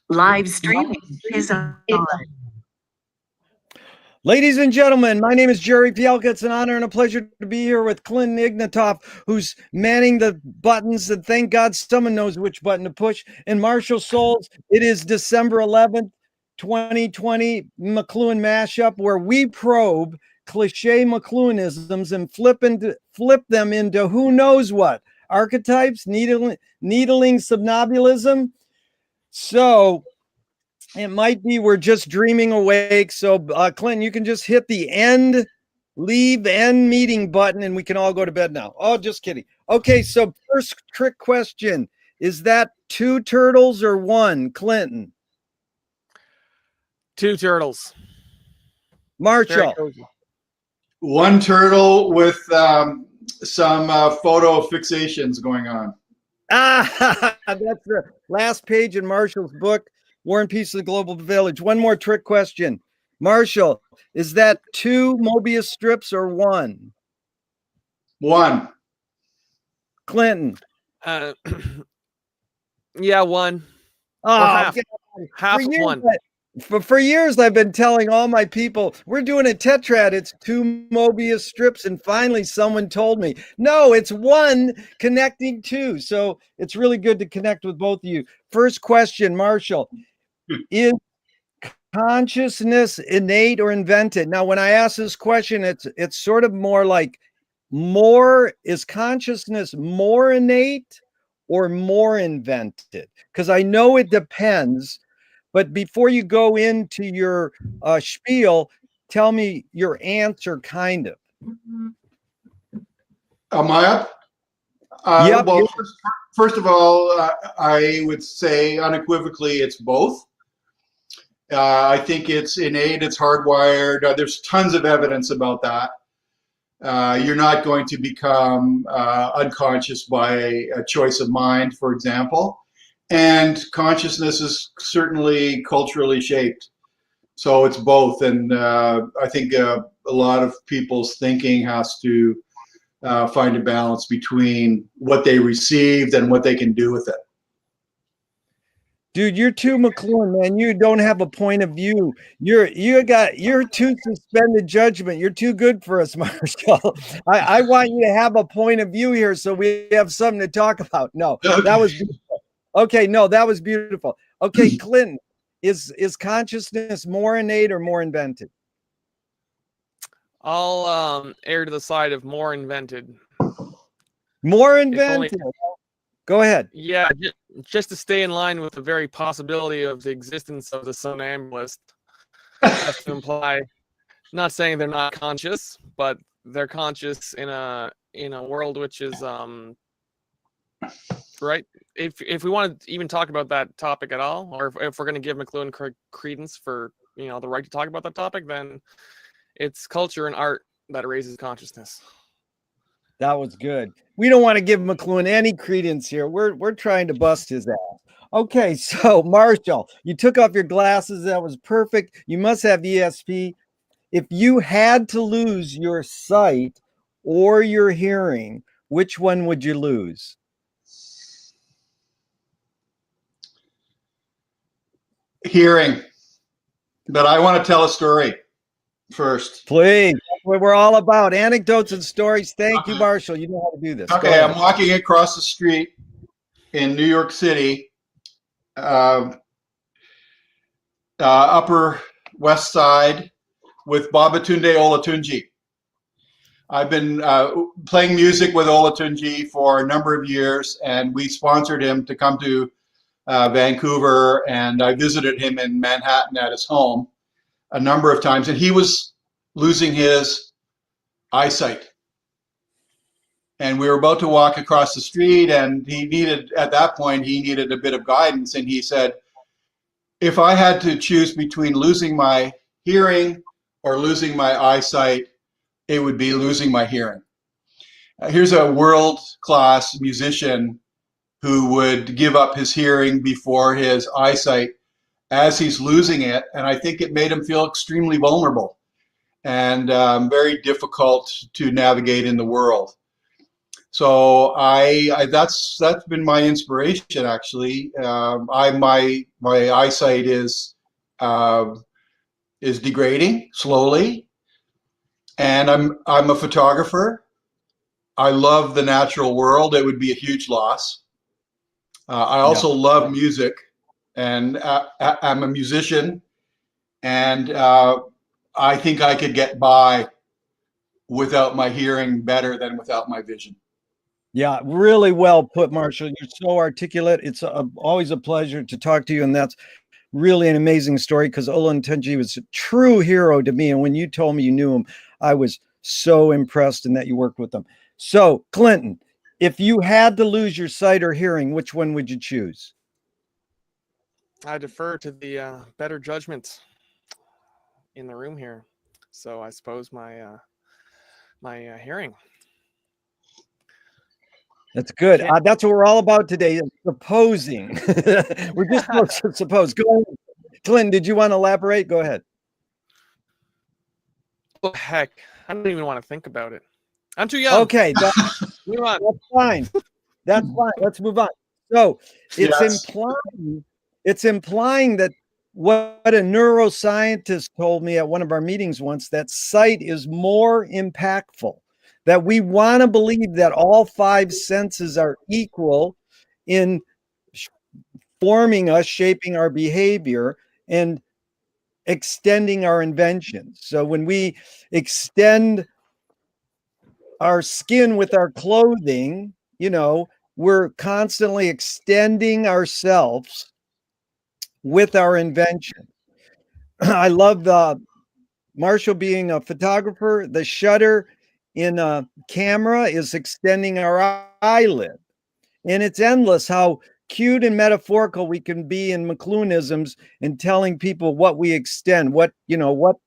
Live streaming is on. Ladies and gentlemen, my name is Gerry Fialka. It's an honor and a pleasure to be here with Clinton Ignatoff, who's manning the buttons, and thank God someone knows which button to push. And Marshall Souls, it is December 11th, 2020, McLuhanMashup, where we probe cliche McLuhanisms and flip them into who knows what. Archetypes, needling somnambulism. So it might be we're just dreaming awake. So Clinton, you can just hit the end meeting button and we can all go to bed now. Oh, just kidding. Okay, so first trick question. Is that 2 turtles or 1, Clinton? 2 turtles. Marshall. 1 turtle with some photo fixations going on. Ah, that's the last page in Marshall's book, War and Peace of the Global Village. One more trick question. Marshall, is that 2 Mobius strips or 1? 1. Clinton. Yeah, 1. Oh, half of 1. For years, I've been telling all my people, we're doing a tetrad. It's 2 Mobius strips. And finally, someone told me, no, it's 1 connecting 2. So it's really good to connect with both of you. First question, Marshall. Is consciousness innate or invented? Now, when I ask this question, it's sort of more like is consciousness more innate or more invented? Because I know it depends. But before you go into your spiel, tell me your answer, kind of. Am I up? Yep. Well, first of all, I would say unequivocally it's both. I think it's innate, it's hardwired. There's tons of evidence about that. You're not going to become unconscious by a choice of mind, for example. And consciousness is certainly culturally shaped. So it's both. And I think a lot of people's thinking has to find a balance between what they received and what they can do with it. Dude, you're too McLuhan, man. You don't have a point of view. You're too suspended judgment. You're too good for us, Marshall. I want you to have a point of view here so we have something to talk about. No, that was beautiful. Okay, no, that was beautiful. Okay, Clinton, is consciousness more innate or more invented? I'll err to the side of more invented. More invented. Go ahead. Yeah, just to stay in line with the very possibility of the existence of the somnambulist, has to imply, not saying they're not conscious, but they're conscious in a world which is right. If we want to even talk about that topic at all, or if we're going to give McLuhan credence for the right to talk about that topic, then it's culture and art that raises consciousness. That was good. We don't want to give McLuhan any credence here. We're trying to bust his ass. Okay, so Marshall, you took off your glasses. That was perfect. You must have ESP. If you had to lose your sight or your hearing, which one would you lose? Hearing. But I want to tell a story first. Please. What we're all about, anecdotes and stories. Thank you, Marshall. You know how to do this. Okay, I'm walking across the street in New York City, Upper West Side, with Babatunde Olatunji. I've been playing music with Olatunji for a number of years, and we sponsored him to come to Vancouver, and I visited him in Manhattan at his home a number of times, and he was losing his eyesight. And we were about to walk across the street, and at that point, he needed a bit of guidance. And he said, if I had to choose between losing my hearing or losing my eyesight, it would be losing my hearing. Here's a world-class musician who would give up his hearing before his eyesight as he's losing it. And I think it made him feel extremely vulnerable and very difficult to navigate in the world. So that's been my inspiration actually. My eyesight is degrading slowly, and I'm a photographer. I love the natural world. It would be a huge loss. I also love music, and I'm a musician, and I think I could get by without my hearing better than without my vision. Yeah, really well put, Marshall. You're so articulate. It's always a pleasure to talk to you, and that's really an amazing story because Olatunji was a true hero to me. And when you told me you knew him, I was so impressed and that you worked with him. So, Clinton, if you had to lose your sight or hearing, which one would you choose? I defer to the better judgment in the room here. So I suppose my hearing. That's good. That's what we're all about today, supposing. We're just supposed to suppose. Go ahead. Clinton, did you want to elaborate? Go ahead. Oh, heck, I don't even want to think about it. I'm too young. Okay, that's fine. That's fine. Let's move on. So it's implying that what a neuroscientist told me at one of our meetings once, that sight is more impactful, that we want to believe that all five senses are equal in forming us, shaping our behavior, and extending our inventions. So when we extend our skin with our clothing, we're constantly extending ourselves with our invention. I love the Marshall being a photographer. The shutter in a camera is extending our eyelid. And it's endless how cute and metaphorical we can be in McLuhanisms in telling people what we extend, what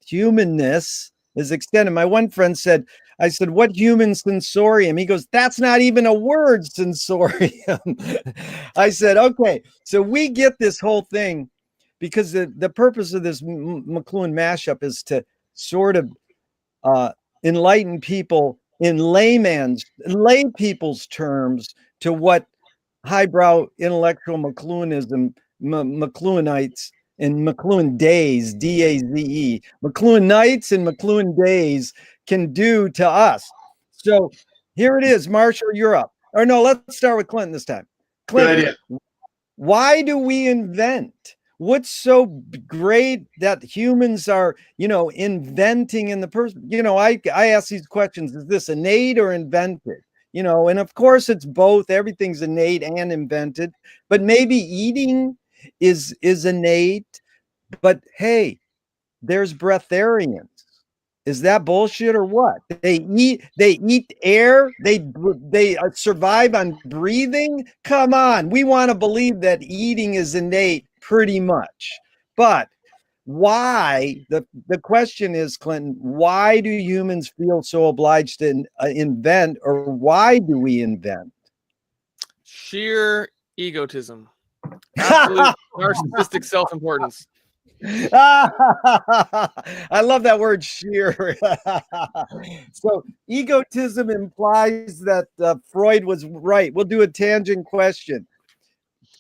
humanness is extended. My one friend said, I said, what human sensorium? He goes, that's not even a word, sensorium. I said, okay, so we get this whole thing because the purpose of this McLuhanMashup is to sort of enlighten people in lay people's terms to what highbrow intellectual McLuhanism, McLuhanites, and McLuhan days, D-A-Z-E, McLuhanites and McLuhan days can do to us. So here it is, Marshall, you're up. Or no, let's start with Clinton this time. Clinton, Good idea. Why do we invent? What's so great that humans are, inventing in the person? I ask these questions, is this innate or invented? And of course it's both. Everything's innate and invented, but maybe eating is innate. But hey, there's breatharians. Is that bullshit or what? They eat air. They survive on breathing. Come on, we want to believe that eating is innate, pretty much. But why? The question is, Clinton, why do humans feel so obliged to invent, or why do we invent? Sheer egotism. Absolute narcissistic self-importance. I love that word, sheer. So egotism implies that Freud was right. We'll do a tangent question.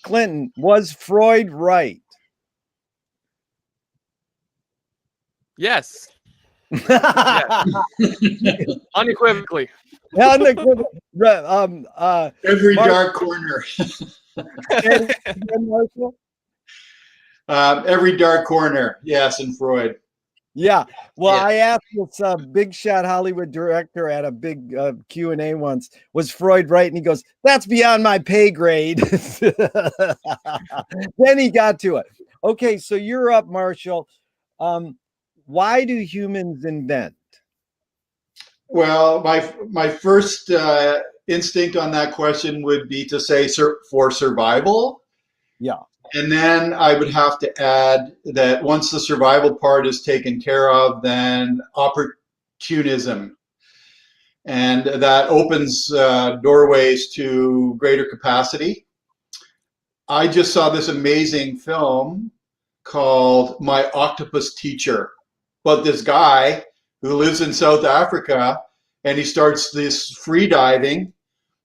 Clinton, was Freud right? Yes. Yes. Unequivocally. Every Mark- dark corner. Marshall? Every dark corner. Yes, and Freud. Yeah. Well, Yeah. I asked this big shot Hollywood director at a big Q&A once, was Freud right? And he goes, that's beyond my pay grade. Then he got to it. Okay, so you're up, Marshall. Why do humans invent? Well, my first instinct on that question would be to say for survival. Yeah. And then I would have to add that once the survival part is taken care of, then opportunism. And that opens doorways to greater capacity. I just saw this amazing film called My Octopus Teacher, about this guy who lives in South Africa, and he starts this free diving,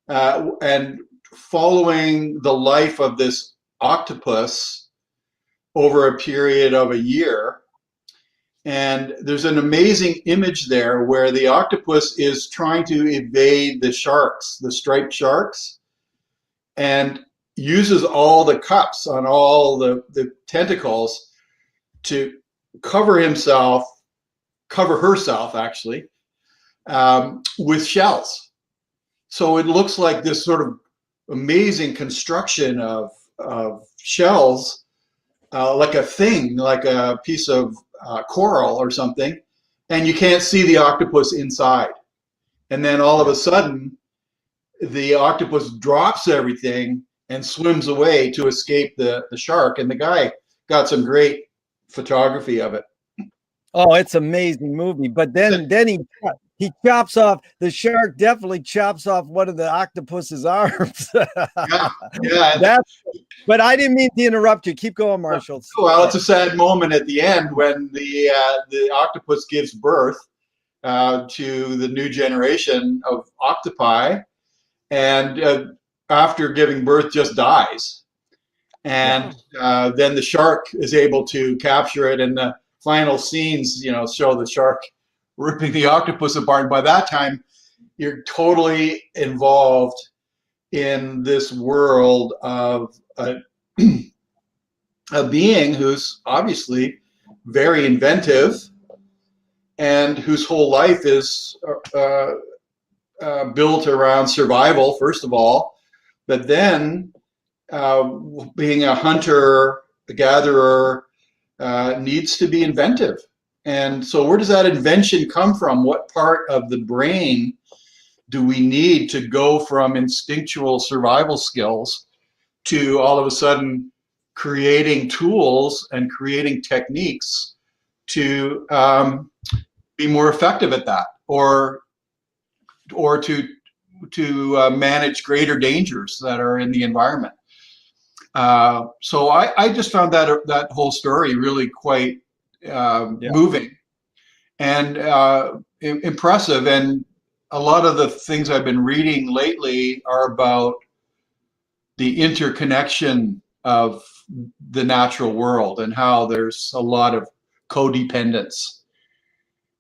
and following the life of this octopus over a period of a year. And there's an amazing image there where the octopus is trying to evade the sharks, the striped sharks, and uses all the cups on all the tentacles to cover herself actually, with shells. So it looks like this sort of amazing construction of shells, like a piece of coral or something, and you can't see the octopus inside. And then all of a sudden, the octopus drops everything and swims away to escape the shark. And the guy got some great photography of it. Oh, it's an amazing movie. But then he chops off, the shark definitely chops off one of the octopus's arms. Yeah. But I didn't mean to interrupt you. Keep going, Marshall. Well, it's a sad moment at the end when the octopus gives birth to the new generation of octopi, and after giving birth just dies. And then the shark is able to capture it, and the final scenes, show the shark ripping the octopus apart. And by that time, you're totally involved in this world of a being who's obviously very inventive and whose whole life is built around survival, first of all, but then being a hunter, a gatherer, needs to be inventive. And so where does that invention come from? What part of the brain do we need to go from instinctual survival skills to all of a sudden creating tools and creating techniques to be more effective at that, or to manage greater dangers that are in the environment? So I just found that whole story really quite moving and impressive. And a lot of the things I've been reading lately are about the interconnection of the natural world and how there's a lot of codependence.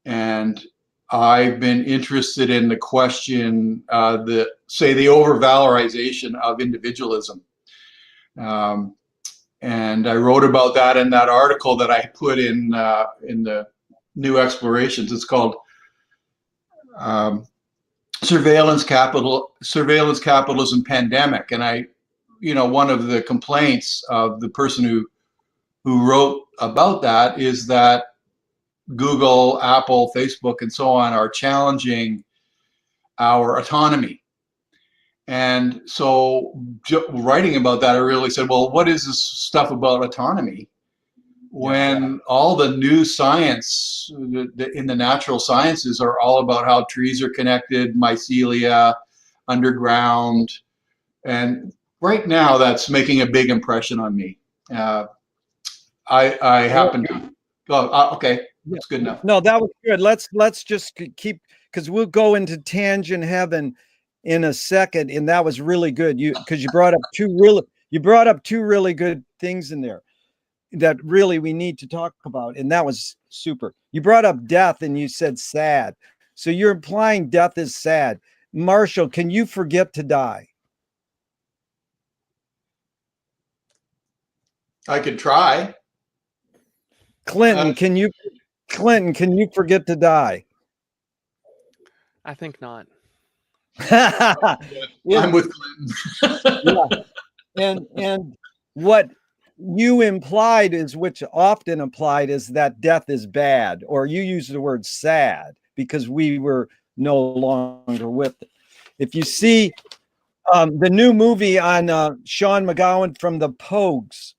And I've been interested in the question, the overvalorization of individualism. And I wrote about that in that article that I put in the New Explorations. It's called Surveillance Capitalism Pandemic. And one of the complaints of the person who wrote about that is that Google, Apple, Facebook, and so on are challenging our autonomy. And so writing about that, I really said, well, what is this stuff about autonomy when all the new science in the natural sciences are all about how trees are connected, mycelia, underground. And right now that's making a big impression on me. I happen to, okay, that's good enough. No, that was good. Let's just keep, because we'll go into tangent heaven in a second, and that was really good. Because you brought up two really good things in there that really we need to talk about, and that was super. You brought up death, and you said sad, so you're implying death is sad. Marshall, can you forget to die? I could try. Clinton, can you forget to die? I think not. I'm with Clinton. And what you implied is, which often implied, is that death is bad, or you use the word sad because we were no longer with it. If you see the new movie on Shane McGowan from the Pogues,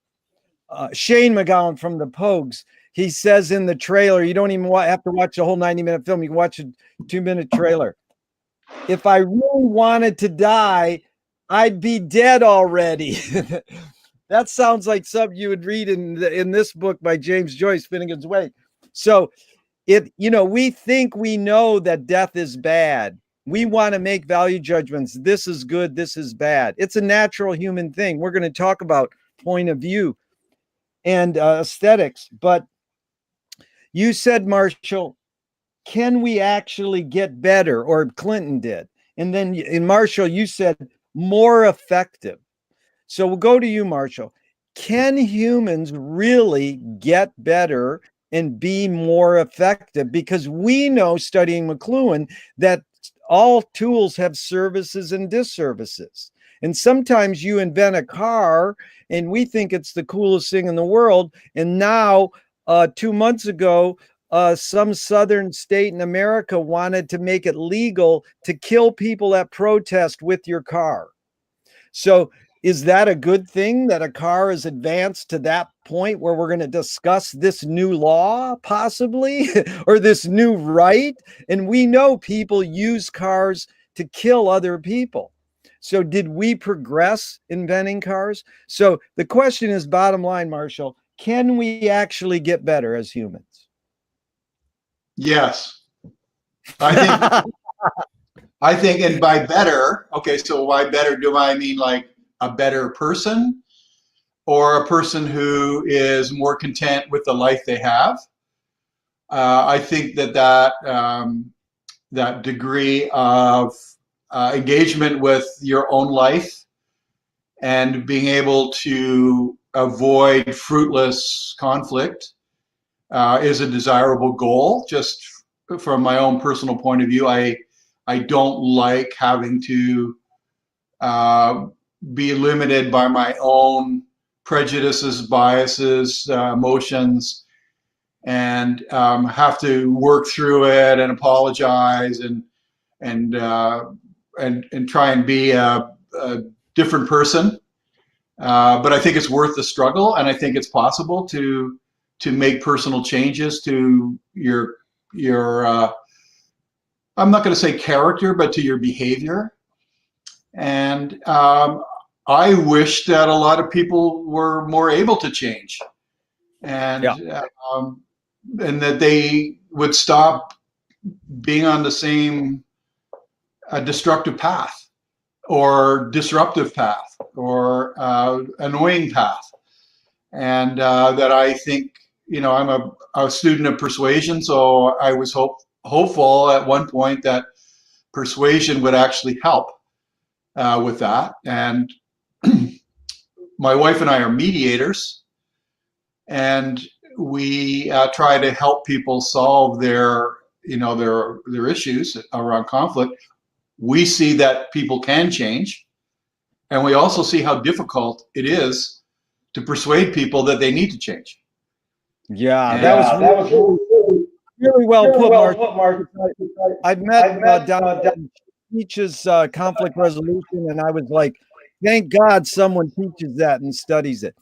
he says in the trailer, you don't even have to watch the whole 90-minute film. You can watch a 2-minute trailer. If I really wanted to die, I'd be dead already. That sounds like something you would read in this book by James Joyce, Finnegan's Wake. So we think we know that death is bad, We want to make value judgments. This is good, this is bad. It's a natural human thing. We're going to talk about point of view and aesthetics. But you said, Marshall, can we actually get better? Or Clinton did. And then in Marshall, you said more effective. So we'll go to you, Marshall. Can humans really get better and be more effective? Because we know, studying McLuhan, that all tools have services and disservices. And sometimes you invent a car and we think it's the coolest thing in the world. And now, 2 months ago, some southern state in America wanted to make it legal to kill people at protest with your car. So is that a good thing that a car is advanced to that point where we're going to discuss this new law possibly or this new right? And we know people use cars to kill other people. So did we progress inventing cars? So the question is, bottom line, Marshall, can we actually get better as humans? Yes. I think, and by better, okay, so by better, do I mean like a better person or a person who is more content with the life they have? I think that degree of engagement with your own life and being able to avoid fruitless conflict is a desirable goal. Just from my own personal point of view, I don't like having to be limited by my own prejudices, biases, emotions, and have to work through it and apologize and try and be a different person. But I think it's worth the struggle, and I think it's possible to make personal changes to your I'm not going to say character, but to your behavior. And I wish that a lot of people were more able to change, and and that they would stop being on the same destructive path or disruptive path or annoying path. And that I think, I'm a student of persuasion, so I was hopeful at one point that persuasion would actually help with that. And my wife and I are mediators, and we try to help people solve their issues around conflict. We see that people can change, and we also see how difficult it is to persuade people that they need to change. Yeah, that was really well put, Mark. I've met Don teaches conflict resolution, and I was like, thank God someone teaches that and studies it.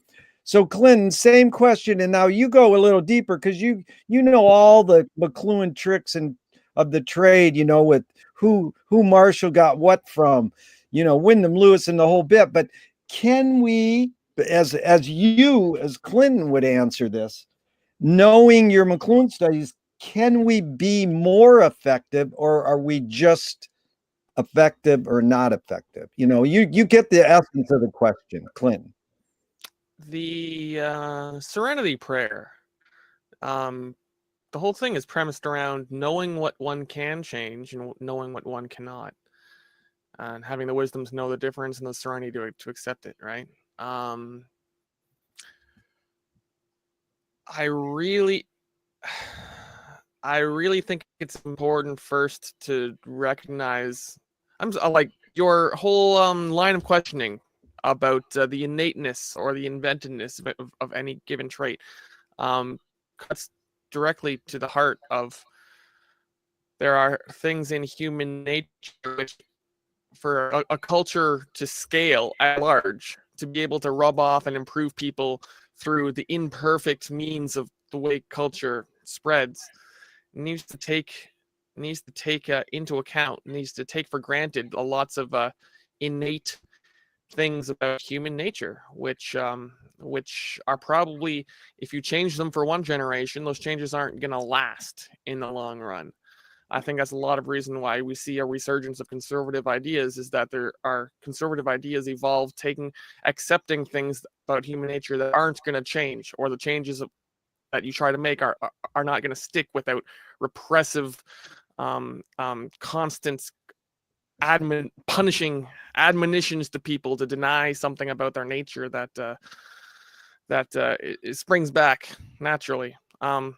So Clinton, same question, and now you go a little deeper because you know all the McLuhan tricks and of the trade, with who Marshall got what from, Wyndham Lewis and the whole bit. But can we, as Clinton would answer this, knowing your McLuhan studies, can we be more effective, or are we just effective or not effective? You get the essence of the question, Clinton. The Serenity Prayer. The whole thing is premised around knowing what one can change and knowing what one cannot, and having the wisdom to know the difference and the serenity to accept it, right? I really think it's important first to recognize, like your whole line of questioning about the innateness or the inventedness of any given trait cuts directly to the heart of, there are things in human nature which, for a culture to scale at large, to be able to rub off and improve people through the imperfect means of the way culture spreads, needs to take into account, needs to take for granted lots of innate things about human nature, which are probably, if you change them for one generation, those changes aren't going to last in the long run. I think that's a lot of reason why we see a resurgence of conservative ideas, is that there are conservative ideas evolved, accepting things about human nature that aren't going to change, or the changes that you try to make are not going to stick without repressive, constant punishing admonitions to people to deny something about their nature that it springs back naturally. I'm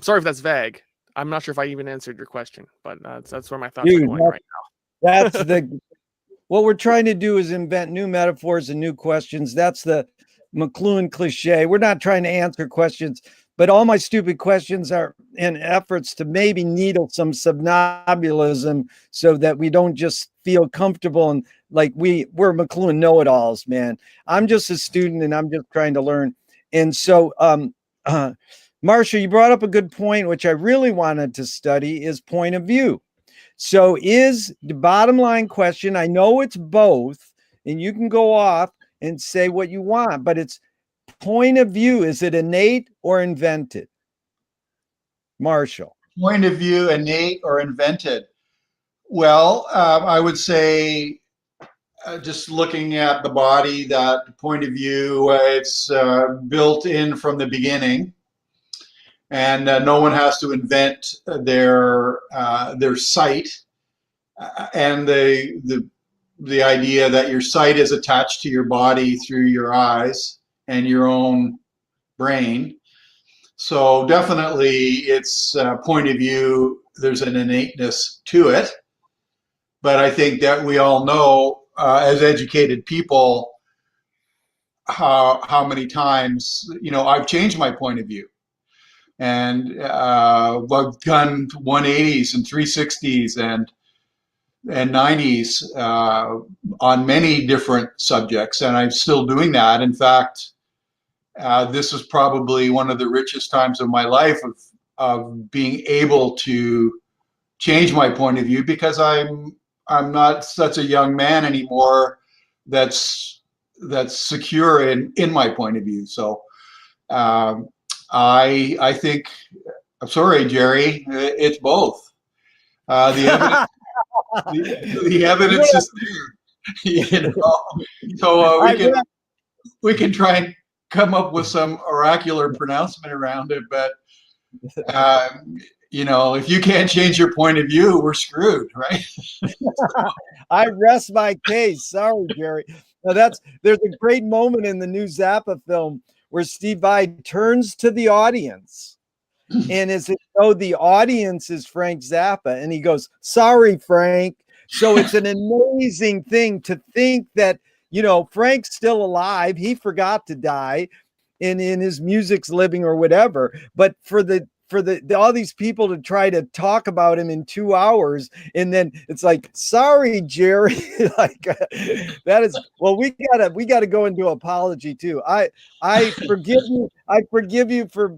sorry if that's vague. I'm not sure if I even answered your question, but that's where my thoughts are going right now. That's what we're trying to do is invent new metaphors and new questions. That's the McLuhan cliche. We're not trying to answer questions, but all my stupid questions are in efforts to maybe needle some somnambulism so that we don't just feel comfortable and like we're McLuhan know-it-alls, man. I'm just a student and I'm just trying to learn. And so, Marcia, you brought up a good point, which I really wanted to study, is point of view. So is the bottom line question, I know it's both, and you can go off and say what you want, but it's point of view. Is it innate or invented? Marshall. Point of view, innate or invented? Well, I would say just looking at the body, that point of view, it's built in from the beginning. And no one has to invent their sight, and the idea that your sight is attached to your body through your eyes and your own brain. So definitely, it's point of view. There's an innateness to it, but I think that we all know, as educated people, how many times I've changed my point of view. And I've done 180s and 360s and 90s on many different subjects, and I'm still doing that. In fact, this is probably one of the richest times of my life of being able to change my point of view, because I'm not such a young man anymore that's secure in my point of view. So. I think, I'm sorry, Gerry, it's both. The evidence is there, So we can try and come up with some oracular pronouncement around it, but if you can't change your point of view, we're screwed, right? I rest my case. Sorry, Gerry. Now there's a great moment in the new Zappa film where Steve Vai turns to the audience, and as though the audience is Frank Zappa, and he goes, "Sorry, Frank." So it's an amazing thing to think that, Frank's still alive. He forgot to die, and in his music's living or whatever. But for all these people to try to talk about him in 2 hours, and then it's like, sorry, Gerry, like that is, well, we gotta go and do apology too. I forgive you for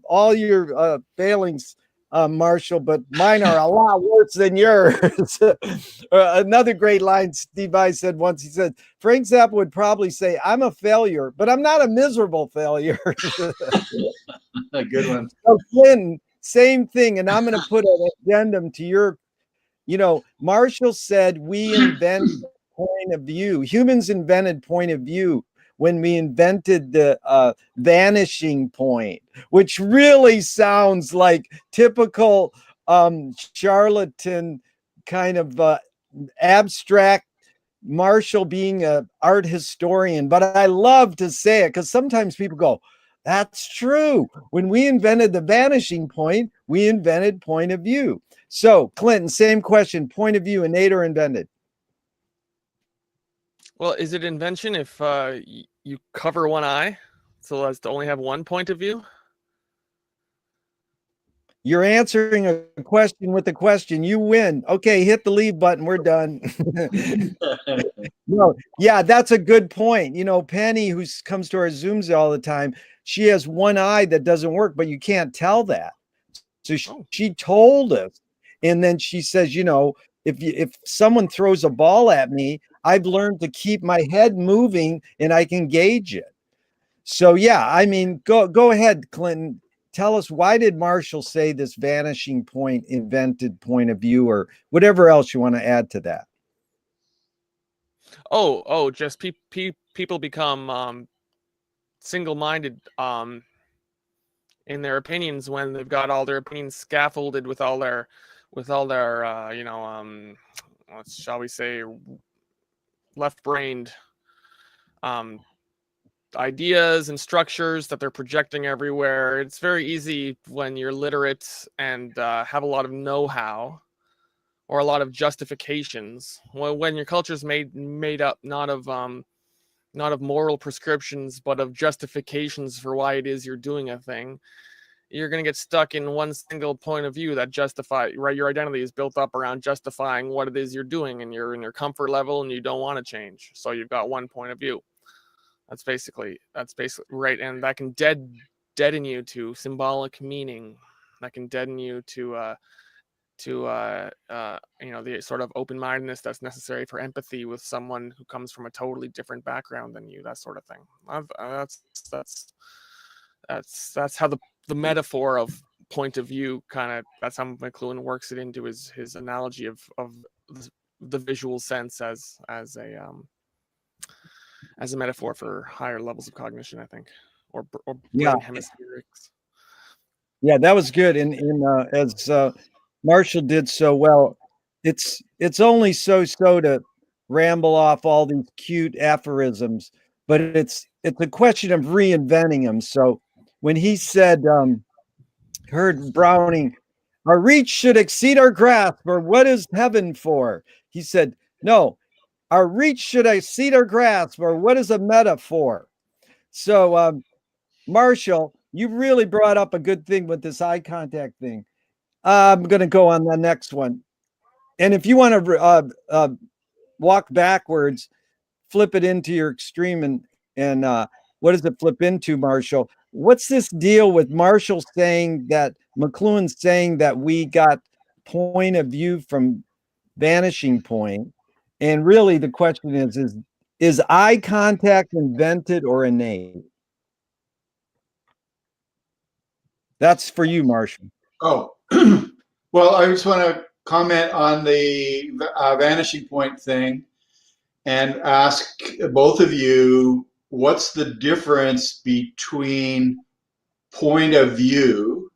all your failings, Marshall, but mine are a lot worse than yours. Another great line Steve Vai said once, he said, Frank Zappa would probably say, I'm a failure, but I'm not a miserable failure. A good one. So Clinton, same thing. And I'm going to put an addendum to your, Marshall said, we invent point of view. Humans invented point of view when we invented the vanishing point, which really sounds like typical charlatan kind of abstract Marshall being an art historian. But I love to say it because sometimes people go, that's true. When we invented the vanishing point, we invented point of view. So, Clinton, same question. Point of view, innate or invented? Well, is it invention if you cover one eye so as to only have one point of view? You're answering a question with a question. You win. Okay, hit the leave button. We're done. No, yeah, that's a good point. Penny, who comes to our Zooms all the time, she has one eye that doesn't work, but you can't tell that. So she told us. And then she says, if someone throws a ball at me, I've learned to keep my head moving and I can gauge it. So, yeah, I mean, go ahead, Clinton. tell us, why did Marshall say this vanishing point invented point of view, or whatever else you want to add to that? Just people become single-minded in their opinions when they've got all their opinions scaffolded with all their what shall we say, left-brained ideas and structures that they're projecting everywhere. It's very easy when you're literate and have a lot of know-how or a lot of justifications. When your culture's made up not of moral prescriptions, but of justifications for why it is you're doing a thing, you're going to get stuck in one single point of view that your identity is built up around justifying what it is you're doing, and you're in your comfort level and you don't want to change. So you've got one point of view. That's basically right. And that can deaden you to symbolic meaning. That can deaden you to the sort of open-mindedness that's necessary for empathy with someone who comes from a totally different background than you, that sort of thing. That's how the metaphor of point of view that's how McLuhan works it into his analogy of the visual sense as a metaphor for higher levels of cognition, I think, or brain hemispherics. Yeah, that was good. And as Marshall did so well, it's only so to ramble off all these cute aphorisms, but it's a question of reinventing them. So when he said, heard Browning, our reach should exceed our grasp, or what is heaven for? He said, no, our reach should exceed our grasp, or what is a metaphor? So, Marshall, you really brought up a good thing with this eye contact thing. I'm going to go on the next one. And if you want to walk backwards, flip it into your extreme, and what does it flip into, Marshall? What's this deal with Marshall saying that McLuhan's saying that we got point of view from vanishing point? And really the question is eye contact invented or innate? That's for you, Marshall. Oh, well, I just want to comment on the vanishing point thing and ask both of you, what's the difference between point of view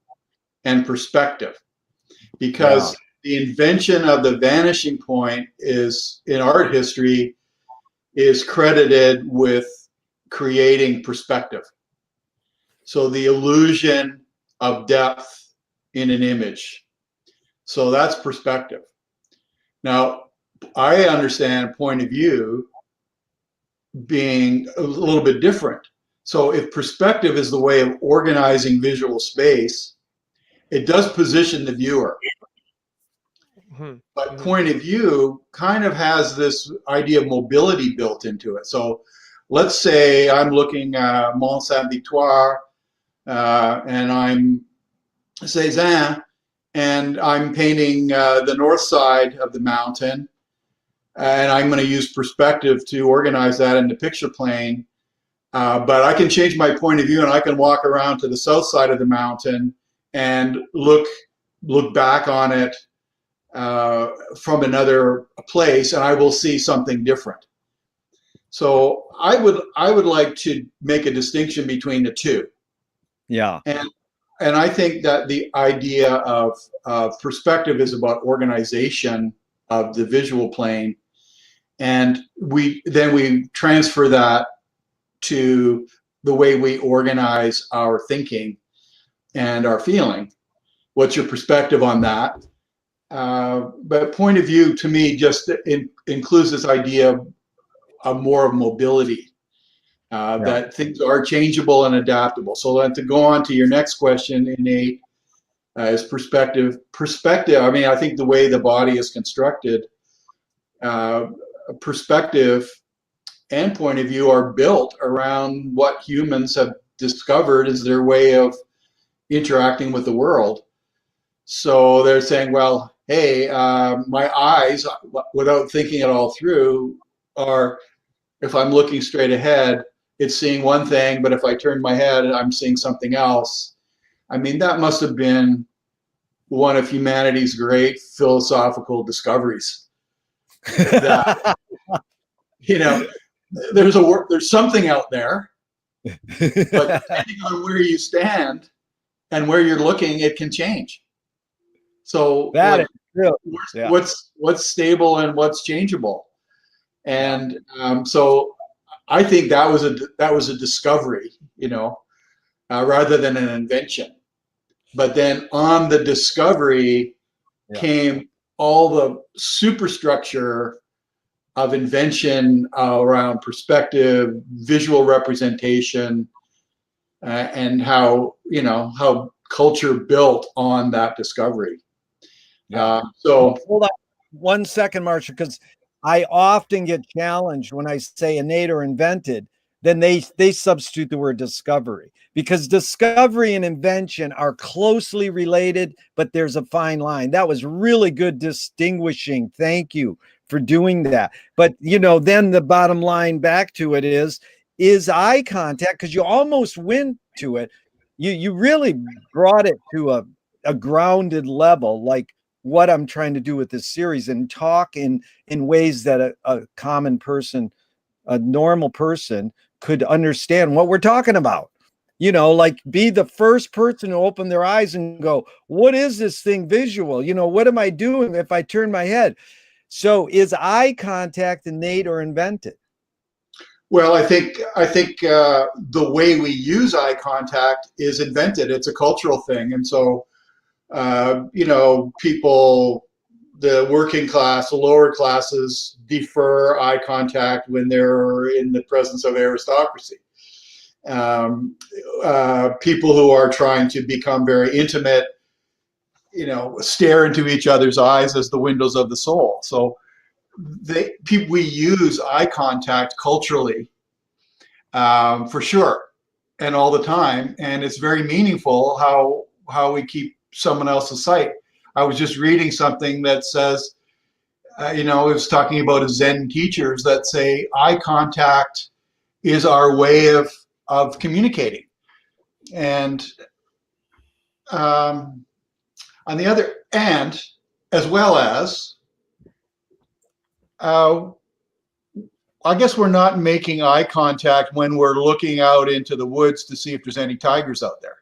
and perspective? Because the invention of the vanishing point is, in art history, is credited with creating perspective. So the illusion of depth in an image. So that's perspective. Now, I understand point of view being a little bit different. So if perspective is the way of organizing visual space, it does position the viewer. But point of view kind of has this idea of mobility built into it. So let's say I'm looking at Mont Saint-Victoire and I'm Cézanne, and I'm painting the north side of the mountain, and I'm going to use perspective to organize that in the picture plane. But I can change my point of view, and I can walk around to the south side of the mountain and look back on it from another place, and I will see something different. So I would like to make a distinction between the two. Yeah. And I think that the idea of perspective is about organization of the visual plane, and we transfer that to the way we organize our thinking and our feeling. What's your perspective on that? But point of view to me just includes this idea of more of mobility. That things are changeable and adaptable. So then to go on to your next question, innate, is perspective. Perspective, I mean, I think the way the body is constructed, perspective and point of view are built around what humans have discovered is their way of interacting with the world. So they're saying, well, hey, my eyes, without thinking it all through, are, if I'm looking straight ahead, it's seeing one thing, but if I turn my head, I'm seeing something else. I mean, that must have been one of humanity's great philosophical discoveries. That, there's something out there, but depending on where you stand and where you're looking, it can change. So That is true. what's stable and what's changeable, and so I think that was a discovery, rather than an invention. But then on the discovery came all the superstructure of invention around perspective, visual representation, and how culture built on that discovery. So hold on 1 second, Marshall, because I often get challenged when I say innate or invented. Then they substitute the word discovery, because discovery and invention are closely related, but there's a fine line. That was really good distinguishing. Thank you for doing that. But then the bottom line back to it is eye contact, because you almost went to it. You really brought it to a grounded level, like what I'm trying to do with this series, and talk in ways that a common person, a normal person, could understand what we're talking about. Like be the first person to open their eyes and go, what is this thing visual? What am I doing if I turn my head? So is eye contact innate or invented? Well, I think the way we use eye contact is invented. It's a cultural thing, and so people, the working class, the lower classes, defer eye contact when they're in the presence of aristocracy. People who are trying to become very intimate, stare into each other's eyes as the windows of the soul. So we use eye contact culturally, for sure, and all the time, and it's very meaningful how we keep someone else's sight. I was just reading something that says, it was talking about Zen teachers that say eye contact is our way of communicating. And on the other end, as well as, I guess we're not making eye contact when we're looking out into the woods to see if there's any tigers out there.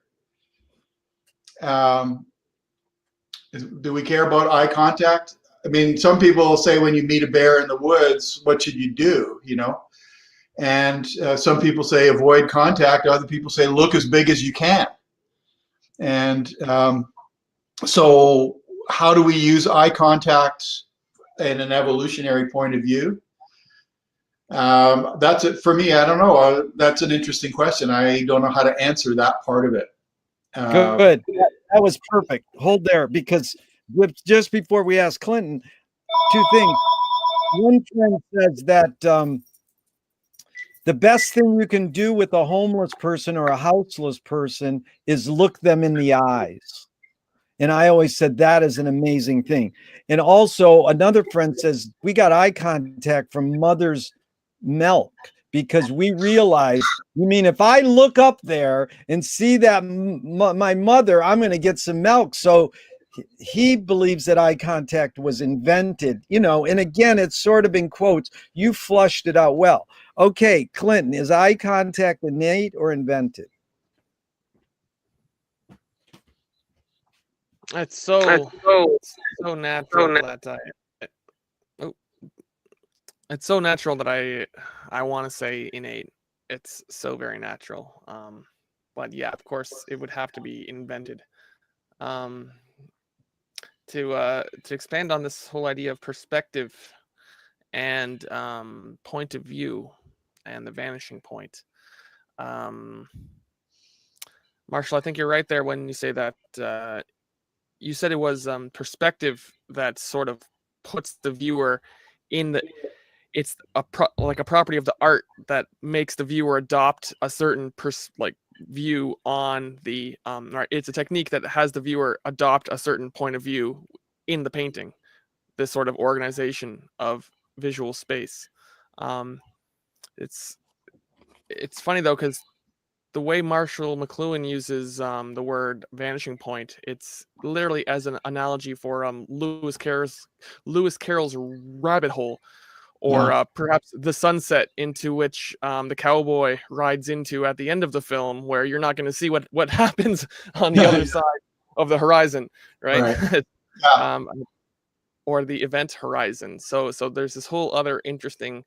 Do we care about eye contact? I mean, some people say when you meet a bear in the woods, what should you do? And some people say avoid contact. Other people say look as big as you can. And so how do we use eye contact in an evolutionary point of view? That's it for me. I don't know. That's an interesting question. I don't know how to answer that part of it. Good. That was perfect. Hold there, because just before we ask Clinton, two things. One friend says that the best thing you can do with a homeless person or a houseless person is look them in the eyes. And I always said that is an amazing thing. And also another friend says we got eye contact from mother's milk, because we realize, if I look up there and see that my mother, I'm going to get some milk. So he believes that eye contact was invented, and again, it's sort of in quotes. You flushed it out well. Okay, Clinton, is eye contact innate or invented? It's so natural that it's so natural that I want to say innate. It's so very natural. But yeah, of course, it would have to be invented. To expand on this whole idea of perspective and point of view and the vanishing point. Marshall, I think you're right there when you say that you said it was perspective that sort of puts the viewer in the. It's like a property of the art that makes the viewer adopt a certain view on the right. It's a technique that has the viewer adopt a certain point of view in the painting. This sort of organization of visual space. It's funny though, because the way Marshall McLuhan uses the word vanishing point, it's literally as an analogy for Lewis Carroll's rabbit hole, or perhaps the sunset into which the cowboy rides into at the end of the film, where you're not going to see what happens on the other side of the horizon, right? Yeah. Or the event horizon. So there's this whole other interesting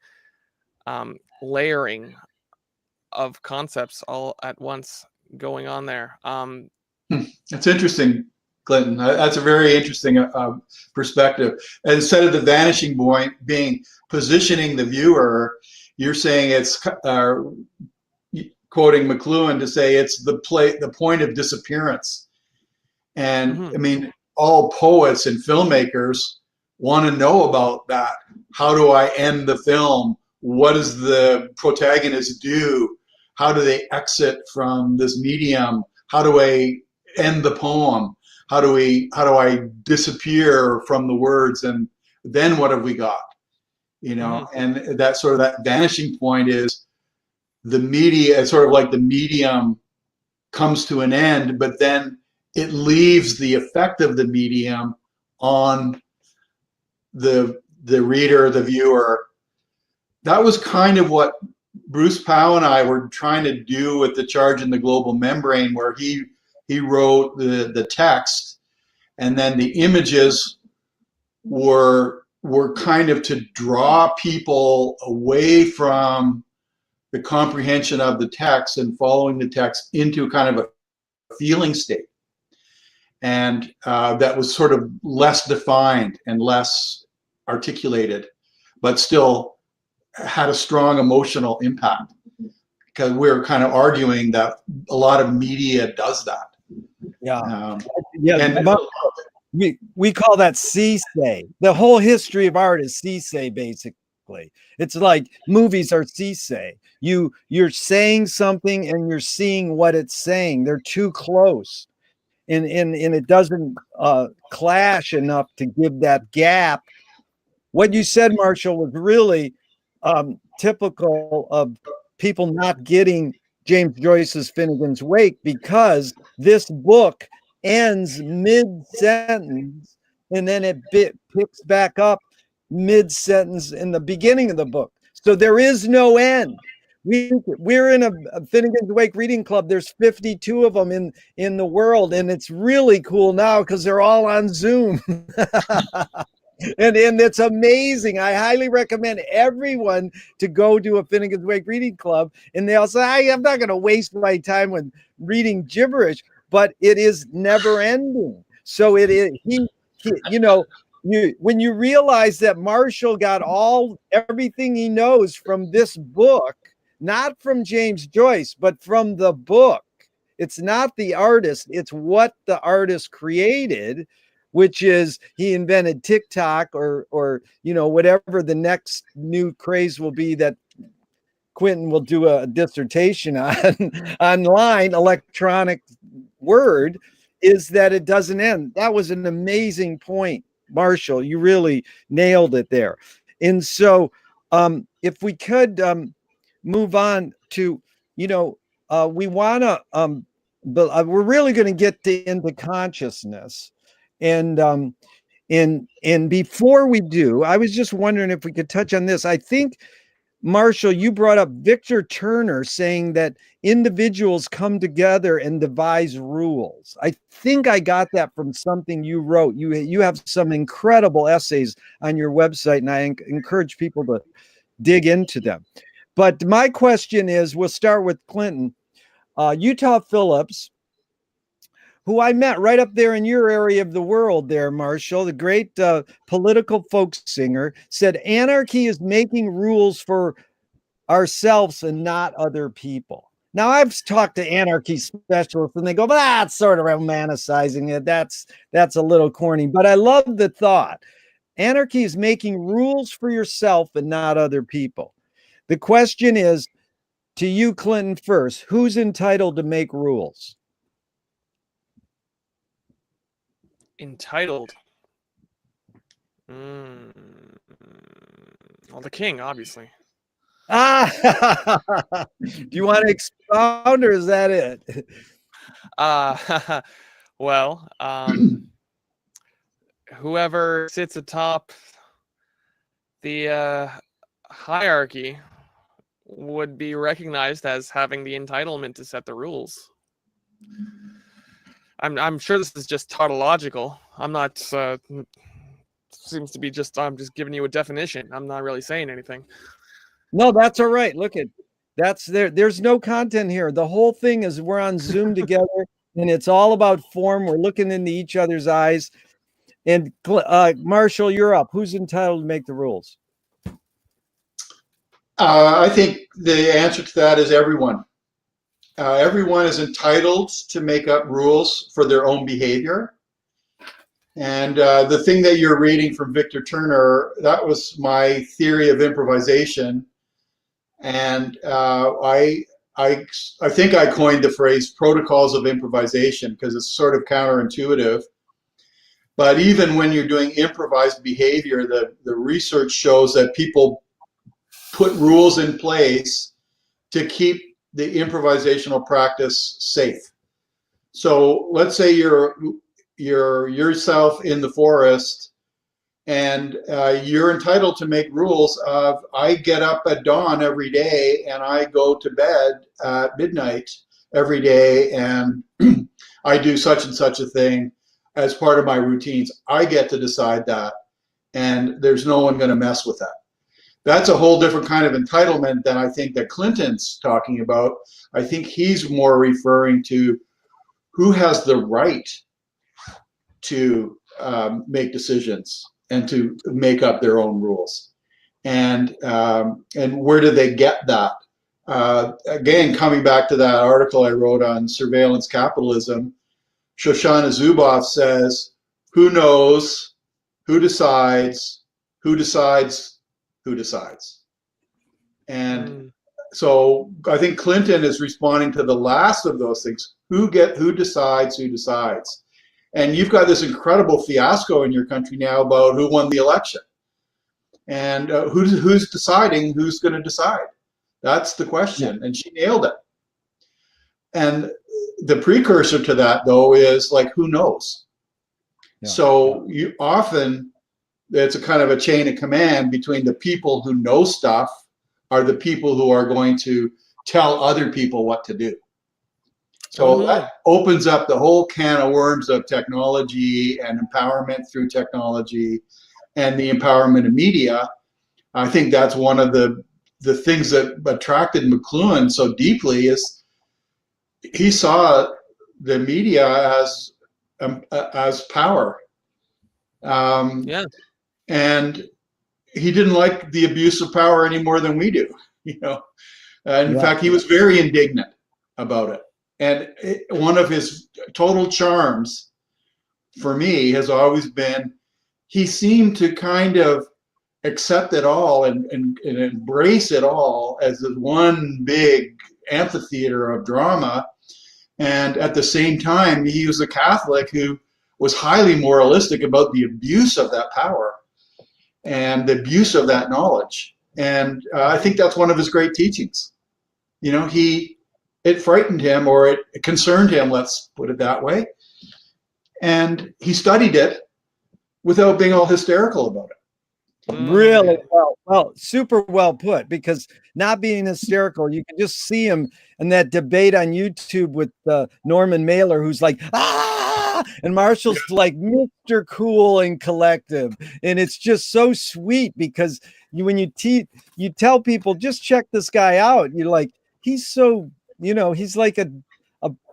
layering of concepts all at once going on there. That's interesting, Clinton. That's a very interesting perspective. And instead of the vanishing point being positioning the viewer, you're saying it's quoting McLuhan to say it's the point of disappearance. And I mean, all poets and filmmakers want to know about that. How do I end the film? What does the protagonist do? How do they exit from this medium? How do I end the poem? How do I disappear from the words? And then what have we got? You know, and that sort of that vanishing point is the media, sort of like the medium comes to an end, but then it leaves the effect of the medium on the reader, the viewer. That was kind of what Bruce Powell and I were trying to do with The Charge in the Global Membrane, where he wrote the text, and then the images were kind of to draw people away from the comprehension of the text and following the text into kind of a feeling state. And that was sort of less defined and less articulated, but still had a strong emotional impact, because we're kind of arguing that a lot of media does that. Yeah. And We call that see-say. The whole history of art is see-say, basically. It's like movies are see-say. You're saying something and you're seeing what it's saying. They're too close. And it doesn't clash enough to give that gap. What you said, Marshall, was really typical of people not getting James Joyce's Finnegan's Wake, because this book ends mid-sentence and then it picks back up mid-sentence in the beginning of the book. So there is no end. We're in a Finnegan's Wake reading club. There's 52 of them in the world, and it's really cool now because they're all on Zoom. And it's amazing. I highly recommend everyone to go to a Finnegan's Wake reading club. And they'll say, I'm not going to waste my time with reading gibberish, but it is never ending. So it is, you know, when you realize that Marshall got everything he knows from this book, not from James Joyce, but from the book. It's not the artist, it's what the artist created, which is he invented TikTok or you know, whatever the next new craze will be that Quentin will do a dissertation on online, electronic word, is that it doesn't end. That was an amazing point, Marshall. You really nailed it there. And so if we could move on to, you know, we want to, but we're really going to get into consciousness. And before we do, I was just wondering if we could touch on this. I think, Marshall, you brought up Victor Turner saying that individuals come together and devise rules. I think I got that from something you wrote. You have some incredible essays on your website, and I encourage people to dig into them. But my question is, we'll start with Clinton. Utah Phillips, who I met right up there in your area of the world there, Marshall, the great political folk singer, said anarchy is making rules for ourselves and not other people. Now, I've talked to anarchy specialists and they go, that's sort of romanticizing it. That's a little corny, but I love the thought. Anarchy is making rules for yourself and not other people. The question is, to you, Clinton, first, who's entitled to make rules? Entitled. Well, the king, obviously. Ah, do you want to expound, or is that it? Well, whoever sits atop the hierarchy would be recognized as having the entitlement to set the rules. I'm sure this is just tautological. I'm not. Seems to be just. I'm just giving you a definition. I'm not really saying anything. No, that's all right. Look at that's there. There's no content here. The whole thing is we're on Zoom together, and it's all about form. We're looking into each other's eyes. And Marshall, you're up. Who's entitled to make the rules? I think the answer to that is everyone. Everyone is entitled to make up rules for their own behavior. And the thing that you're reading from Victor Turner, that was my theory of improvisation. And I think I coined the phrase protocols of improvisation because it's sort of counterintuitive. But even when you're doing improvised behavior, the research shows that people put rules in place to keep the improvisational practice safe. So let's say you're yourself in the forest, and you're entitled to make rules of, I get up at dawn every day and I go to bed at midnight every day, and I do such and such a thing as part of my routines. I get to decide that, and there's no one going to mess with that. That's a whole different kind of entitlement than I think that Clinton's talking about. I think he's more referring to who has the right to make decisions and to make up their own rules, and where do they get that? Again, coming back to that article I wrote on surveillance capitalism, Shoshana Zuboff says, who knows, who decides, who decides, who decides. And so I think Clinton is responding to the last of those things. Who decides, who decides. And you've got this incredible fiasco in your country now about who won the election. And who's deciding who's going to decide? That's the question. And she nailed it. And the precursor to that, though, is like, who knows? Yeah. So you often, it's a kind of a chain of command between the people who know stuff are the people who are going to tell other people what to do. So that opens up the whole can of worms of technology and empowerment through technology and the empowerment of media. I think that's one of the things that attracted McLuhan so deeply is he saw the media as power. And he didn't like the abuse of power any more than we do, you know. In fact, he was very indignant about it. And one of his total charms for me has always been he seemed to kind of accept it all and embrace it all as this one big amphitheater of drama. And at the same time, he was a Catholic who was highly moralistic about the abuse of that power and the abuse of that knowledge. And I think that's one of his great teachings. You know, it frightened him, or it concerned him, let's put it that way. And he studied it without being all hysterical about it. Really well, super well put, because not being hysterical, you can just see him in that debate on YouTube with Norman Mailer, who's like, and Marshall's like Mr. Cool and collective. And it's just so sweet because when you tell people, just check this guy out, you're like, he's so, you know, he's like a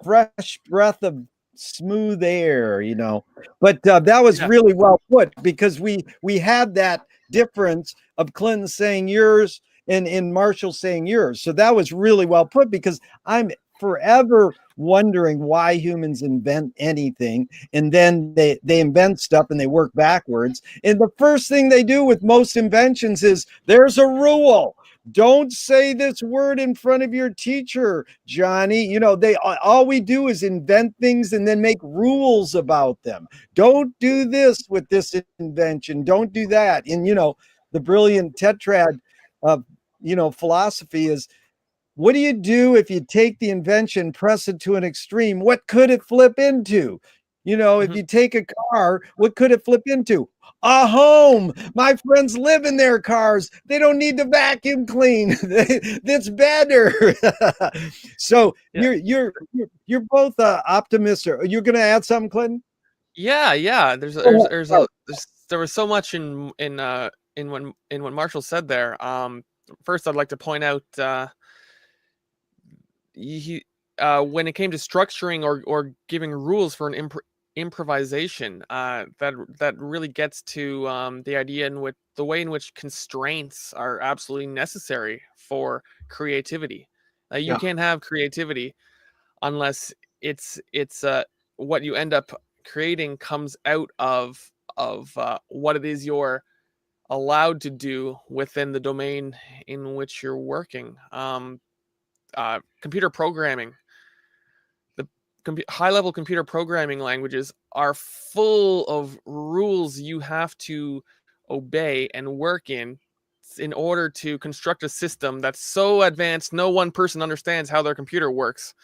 fresh breath of smooth air, you know. But that was really well put, because we had that difference of Clinton saying yours and Marshall saying yours. So that was really well put, because I'm forever wondering why humans invent anything, and then they invent stuff and they work backwards. And the first thing they do with most inventions is there's a rule. Don't say this word in front of your teacher, Johnny. You know, all we do is invent things and then make rules about them. Don't do this with this invention. Don't do that. And, you know, the brilliant tetrad philosophy is, what do you do if you take the invention, press it to an extreme? What could it flip into? If you take a car, what could it flip into? A home. My friends live in their cars. They don't need to vacuum clean. That's better. So Yeah. you're both optimists. You're going to add something, Clinton? Yeah. There was so much in what Marshall said there. First, I'd like to point out when it came to structuring or giving rules for an improvisation, that really gets to the idea in which the way in which constraints are absolutely necessary for creativity. You can't have creativity unless it's what you end up creating comes out of what it is you're allowed to do within the domain in which you're working. Computer programming, the high-level computer programming languages are full of rules you have to obey and work in order to construct a system that's so advanced no one person understands how their computer works,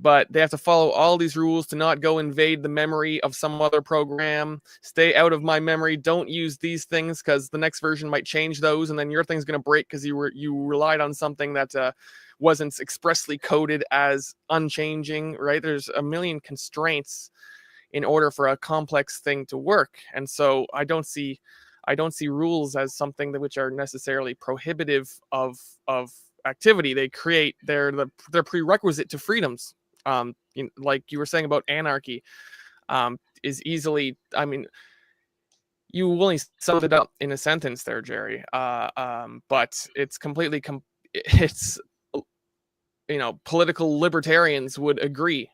but they have to follow all these rules to not go invade the memory of some other program, stay out of my memory, don't use these things because the next version might change those, and then your thing's going to break because you relied on something that wasn't expressly coded as unchanging, right? There's a million constraints in order for a complex thing to work. And so I don't see rules as something which are necessarily prohibitive of activity. They're prerequisite to freedoms. Like you were saying about anarchy, is easily, you only summed it up in a sentence there, Gerry. But it's completely it's political libertarians would agree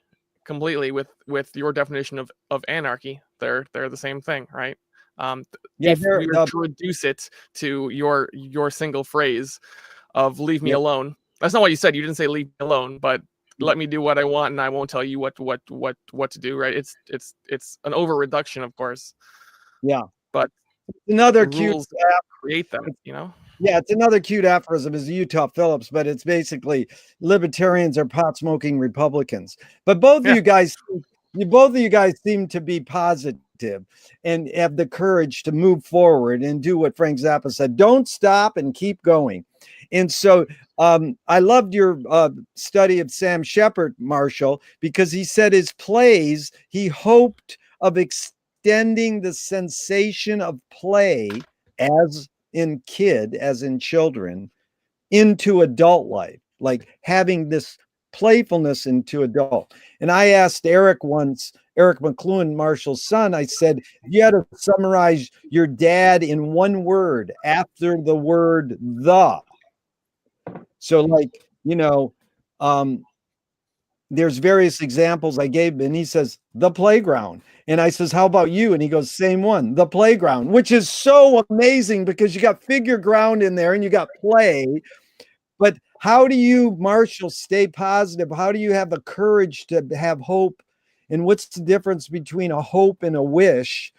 completely with your definition of anarchy. They're the same thing, right? If we were to reduce it to your single phrase of "leave me alone," that's not what you said. You didn't say "leave me alone," but let me do what I want, and I won't tell you what to do. Right? It's an over reduction, of course. Yeah, but another rules create them. Yeah, it's another cute aphorism is Utah Phillips, but it's basically libertarians are pot smoking Republicans. But both of you guys seem to be positive and have the courage to move forward and do what Frank Zappa said. Don't stop and keep going. And so I loved your study of Sam Shepard, Marshall, because he said his plays, he hoped of extending the sensation of play as in children into adult life, like having this playfulness into adult. And I asked Eric McLuhan, Marshall's son, I said, you had to summarize your dad in one word after the word the. So there's various examples I gave, and he says, the playground. And I says, how about you? And he goes, same one, the playground, which is so amazing because you got figure ground in there and you got play. But how do you, Marshall, stay positive? How do you have the courage to have hope? And what's the difference between a hope and a wish?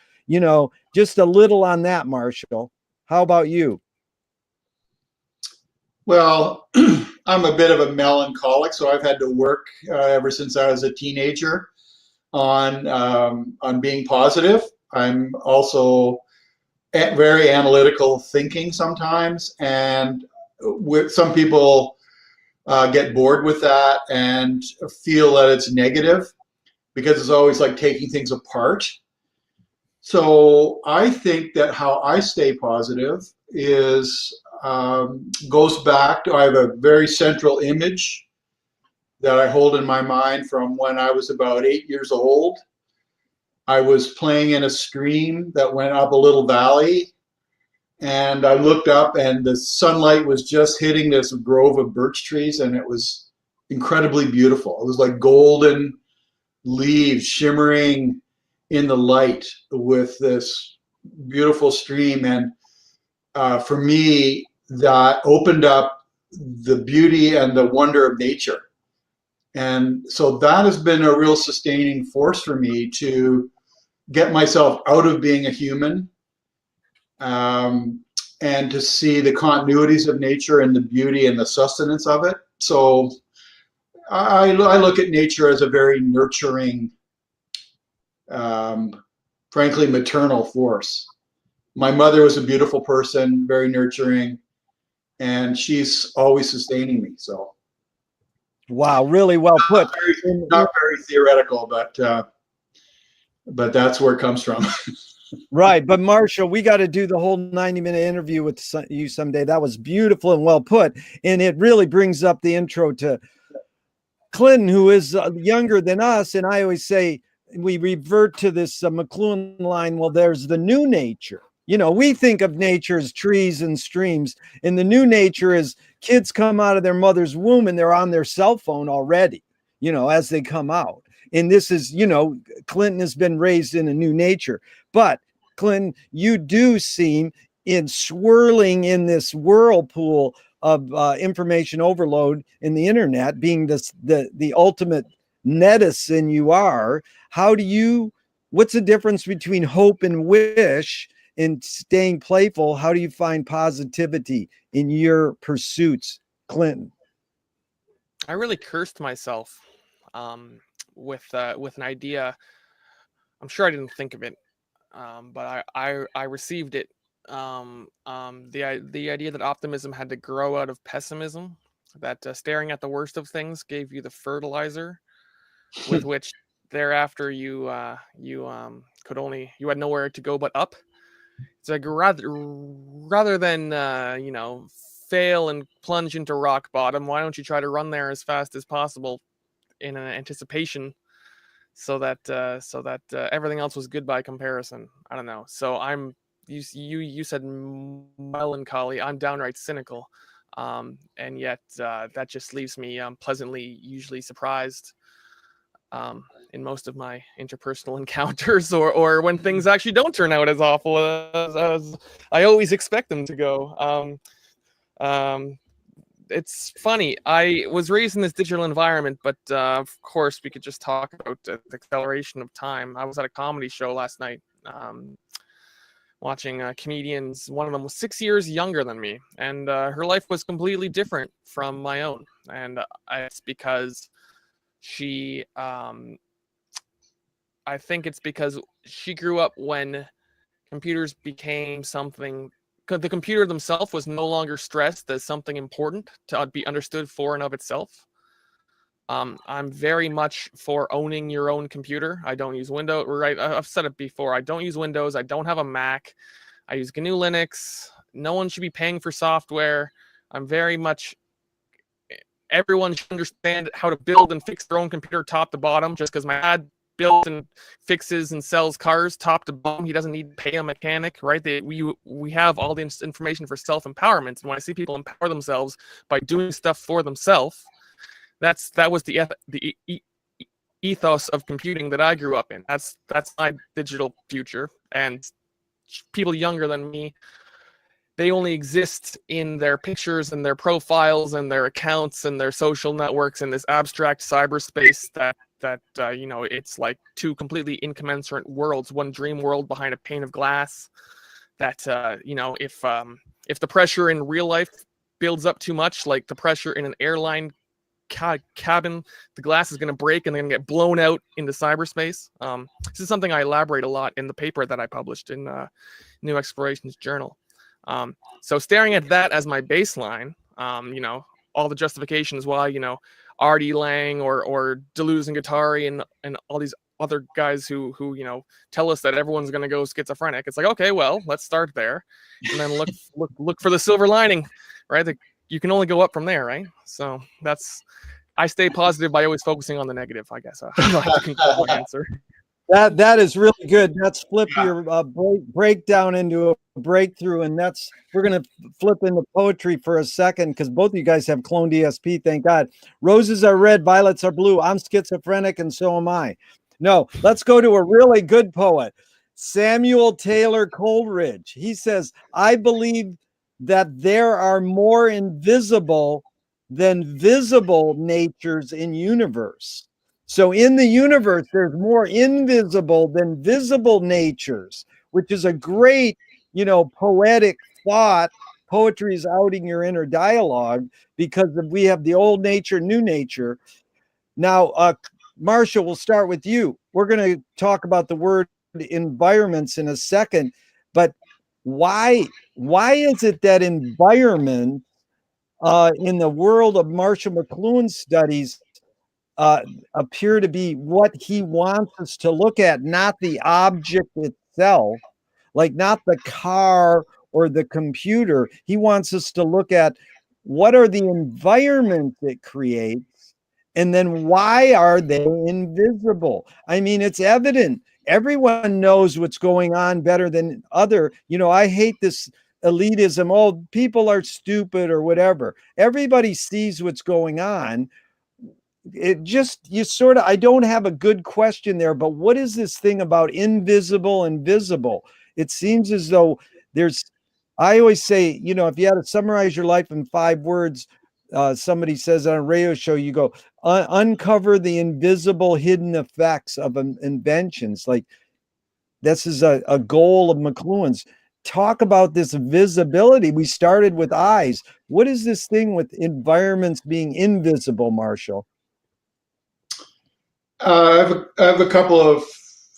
Just a little on that, Marshall. How about you? Well, I'm a bit of a melancholic, so I've had to work ever since I was a teenager on being positive. I'm also very analytical thinking sometimes, and some people get bored with that and feel that it's negative because it's always like taking things apart. So I think that how I stay positive is goes back to, I have a very central image that I hold in my mind from when I was about 8 years old. I was playing in a stream that went up a little valley, and I looked up and the sunlight was just hitting this grove of birch trees, and it was incredibly beautiful. It was like golden leaves shimmering in the light with this beautiful stream. And for me, that opened up the beauty and the wonder of nature. And so that has been a real sustaining force for me to get myself out of being a human and to see the continuities of nature and the beauty and the sustenance of it. So I look at nature as a very nurturing, frankly, maternal force. My mother was a beautiful person, very nurturing, and she's always sustaining me. So, wow, really well put. not very theoretical, but that's where it comes from. Right. But Marshall, we got to do the whole 90-minute interview with you someday. That was beautiful and well put. And it really brings up the intro to Clinton, who is younger than us. And I always say we revert to this McLuhan line. Well, there's the new nature. You know, we think of nature as trees and streams, and the new nature is kids come out of their mother's womb and they're on their cell phone already, you know, as they come out. And this is, you know, Clinton has been raised in a new nature. But Clinton, you do seem in swirling in this whirlpool of information overload in the internet, being the ultimate netizen you are. What's the difference between hope and wish in staying playful? How do you find positivity in your pursuits, Clinton? I really cursed myself with an idea. I'm sure I didn't think of it, but I received it. The idea that optimism had to grow out of pessimism, that staring at the worst of things gave you the fertilizer with which thereafter you had nowhere to go but up. It's like rather than fail and plunge into rock bottom, why don't you try to run there as fast as possible in an anticipation, so that everything else was good by comparison. I don't know. So you said melancholy. I'm downright cynical, and yet that just leaves me pleasantly usually surprised in most of my interpersonal encounters, or when things actually don't turn out as awful as I always expect them to go. It's funny. I was raised in this digital environment, but of course we could just talk about the acceleration of time. I was at a comedy show last night, watching comedians. One of them was 6 years younger than me, and her life was completely different from my own. And it's because she, I think it's because she grew up when computers became something. The computer themselves was no longer stressed as something important to be understood for and of itself. I'm very much for owning your own computer. I don't use Windows. Right, I've said it before. I don't use Windows. I don't have a Mac. I use GNU Linux. No one should be paying for software. I'm very much. Everyone should understand how to build and fix their own computer top to bottom. Just because my dad builds and fixes and sells cars top to bottom, he doesn't need to pay a mechanic, right? We have all the information for self-empowerment, and when I see people empower themselves by doing stuff for themselves, that was the ethos of computing that I grew up in. That's my digital future. And people younger than me, they only exist in their pictures and their profiles and their accounts and their social networks in this abstract cyberspace that it's like two completely incommensurate worlds, one dream world behind a pane of glass. That if the pressure in real life builds up too much, like the pressure in an airline cabin, the glass is going to break and they're going to get blown out into cyberspace. This is something I elaborate a lot in the paper that I published in New Explorations Journal. So staring at that as my baseline, all the justifications why, Artie Lang or Deleuze and Guattari and all these other guys who tell us that everyone's going to go schizophrenic. It's like, okay, well, let's start there and then look for the silver lining, right? You can only go up from there, right? So I stay positive by always focusing on the negative, I guess. I like to conclude my answer. That is really good. Let's flip your breakdown into a breakthrough, and we're going to flip into poetry for a second because both of you guys have cloned ESP, thank God. Roses are red, violets are blue. I'm schizophrenic, and so am I. No, let's go to a really good poet, Samuel Taylor Coleridge. He says, I believe that there are more invisible than visible natures in universe. So in the universe, there's more invisible than visible natures, which is a great, poetic thought poetry is outing your inner dialogue because we have the old nature, new nature. Now, Marshall, we'll start with you. We're going to talk about the word environments in a second, but why is it that environment in the world of Marshall McLuhan's studies appear to be what he wants us to look at, not the object itself, like not the car or the computer. He wants us to look at what are the environments it creates, and then why are they invisible? I mean, it's evident. Everyone knows what's going on better than other. I hate this elitism. Oh, people are stupid or whatever. Everybody sees what's going on. I don't have a good question there, but what is this thing about invisible and visible? It seems as though I always say, if you had to summarize your life in 5 words, somebody says on a radio show, you go, uncover the invisible hidden effects of inventions. Like, this is a goal of McLuhan's. Talk about this visibility. We started with eyes. What is this thing with environments being invisible, Marshall? I have a couple of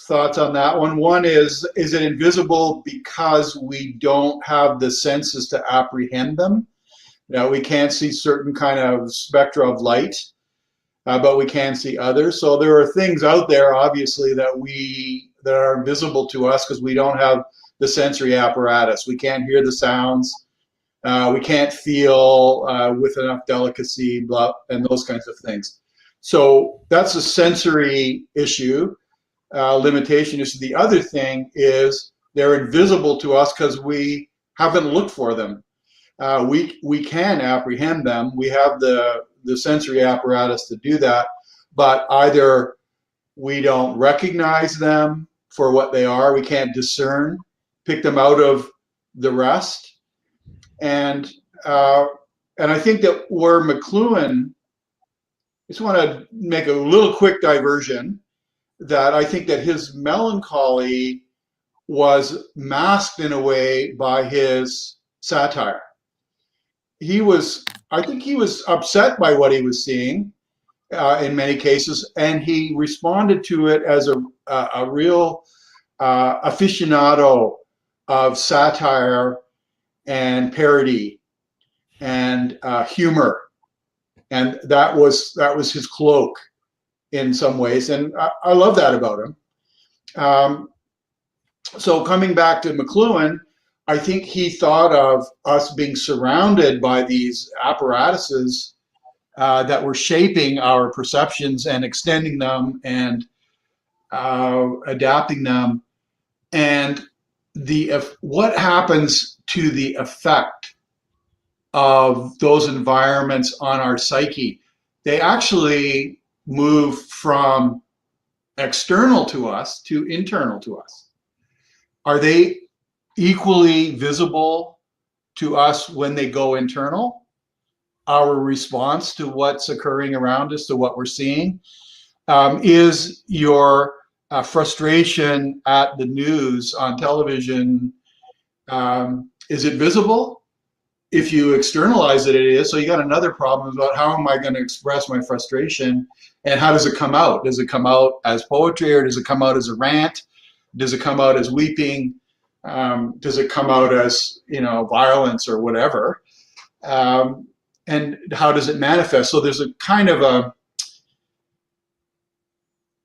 thoughts on that one. One is it invisible because we don't have the senses to apprehend them? We can't see certain kind of spectra of light, but we can see others. So there are things out there, obviously, that are invisible to us because we don't have the sensory apparatus. We can't hear the sounds. We can't feel with enough delicacy, and those kinds of things. So that's a sensory issue, limitation issue. The other thing is they're invisible to us because we haven't looked for them. We can apprehend them. We have the sensory apparatus to do that, but either we don't recognize them for what they are, we can't discern, pick them out of the rest, and I think that where McLuhan, I just want to make a little quick diversion, that I think that his melancholy was masked in a way by his satire. I think he was upset by what he was seeing in many cases, and he responded to it as a real aficionado of satire and parody and humor. And that was his cloak in some ways, and I love that about him. So coming back to McLuhan, I think he thought of us being surrounded by these apparatuses that were shaping our perceptions and extending them and adapting them, and what happens to the effect of those environments on our psyche. They actually move from external to us to internal to us. Are they equally visible to us when they go internal? Our response to what's occurring around us, to what we're seeing? Is your frustration at the news on television, is it visible? If you externalize it, it is. So you got another problem about how am I going to express my frustration, and how does it come out? Does it come out as poetry, or does it come out as a rant? Does it come out as weeping? Does it come out as violence or whatever? And how does it manifest? So there's a kind of a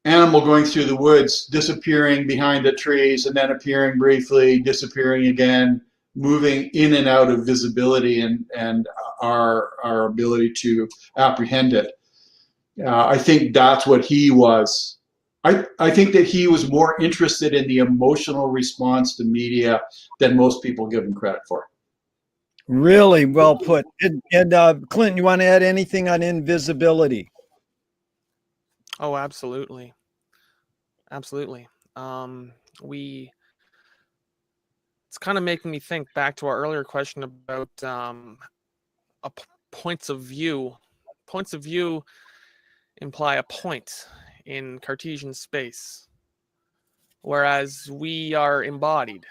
animal going through the woods, disappearing behind the trees and then appearing briefly, disappearing again, moving in and out of visibility and our ability to apprehend it. I think that's what he was. I think that he was more interested in the emotional response to media than most people give him credit for. Really well put. And Clinton, you want to add anything on invisibility? Oh, absolutely. Absolutely. It's kind of making me think back to our earlier question about points of view. Points of view imply a point in Cartesian space, whereas we are embodied.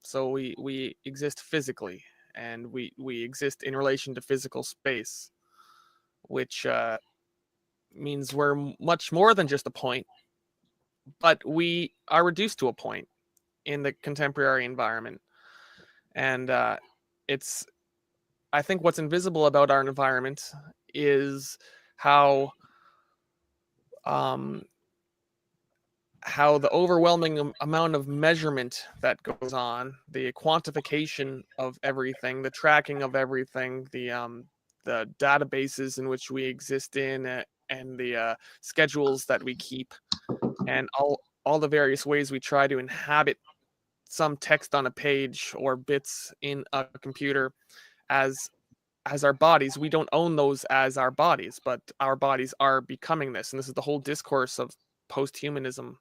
So we exist physically, and we exist in relation to physical space, which means we're much more than just a point, but we are reduced to a point in the contemporary environment. And it's, I think what's invisible about our environment is how the overwhelming amount of measurement that goes on, the quantification of everything, the tracking of everything, the databases in which we exist in, and the schedules that we keep, and all the various ways we try to inhabit some text on a page or bits in a computer as our bodies. We don't own those as our bodies, but our bodies are becoming this, and this is the whole discourse of post-humanism,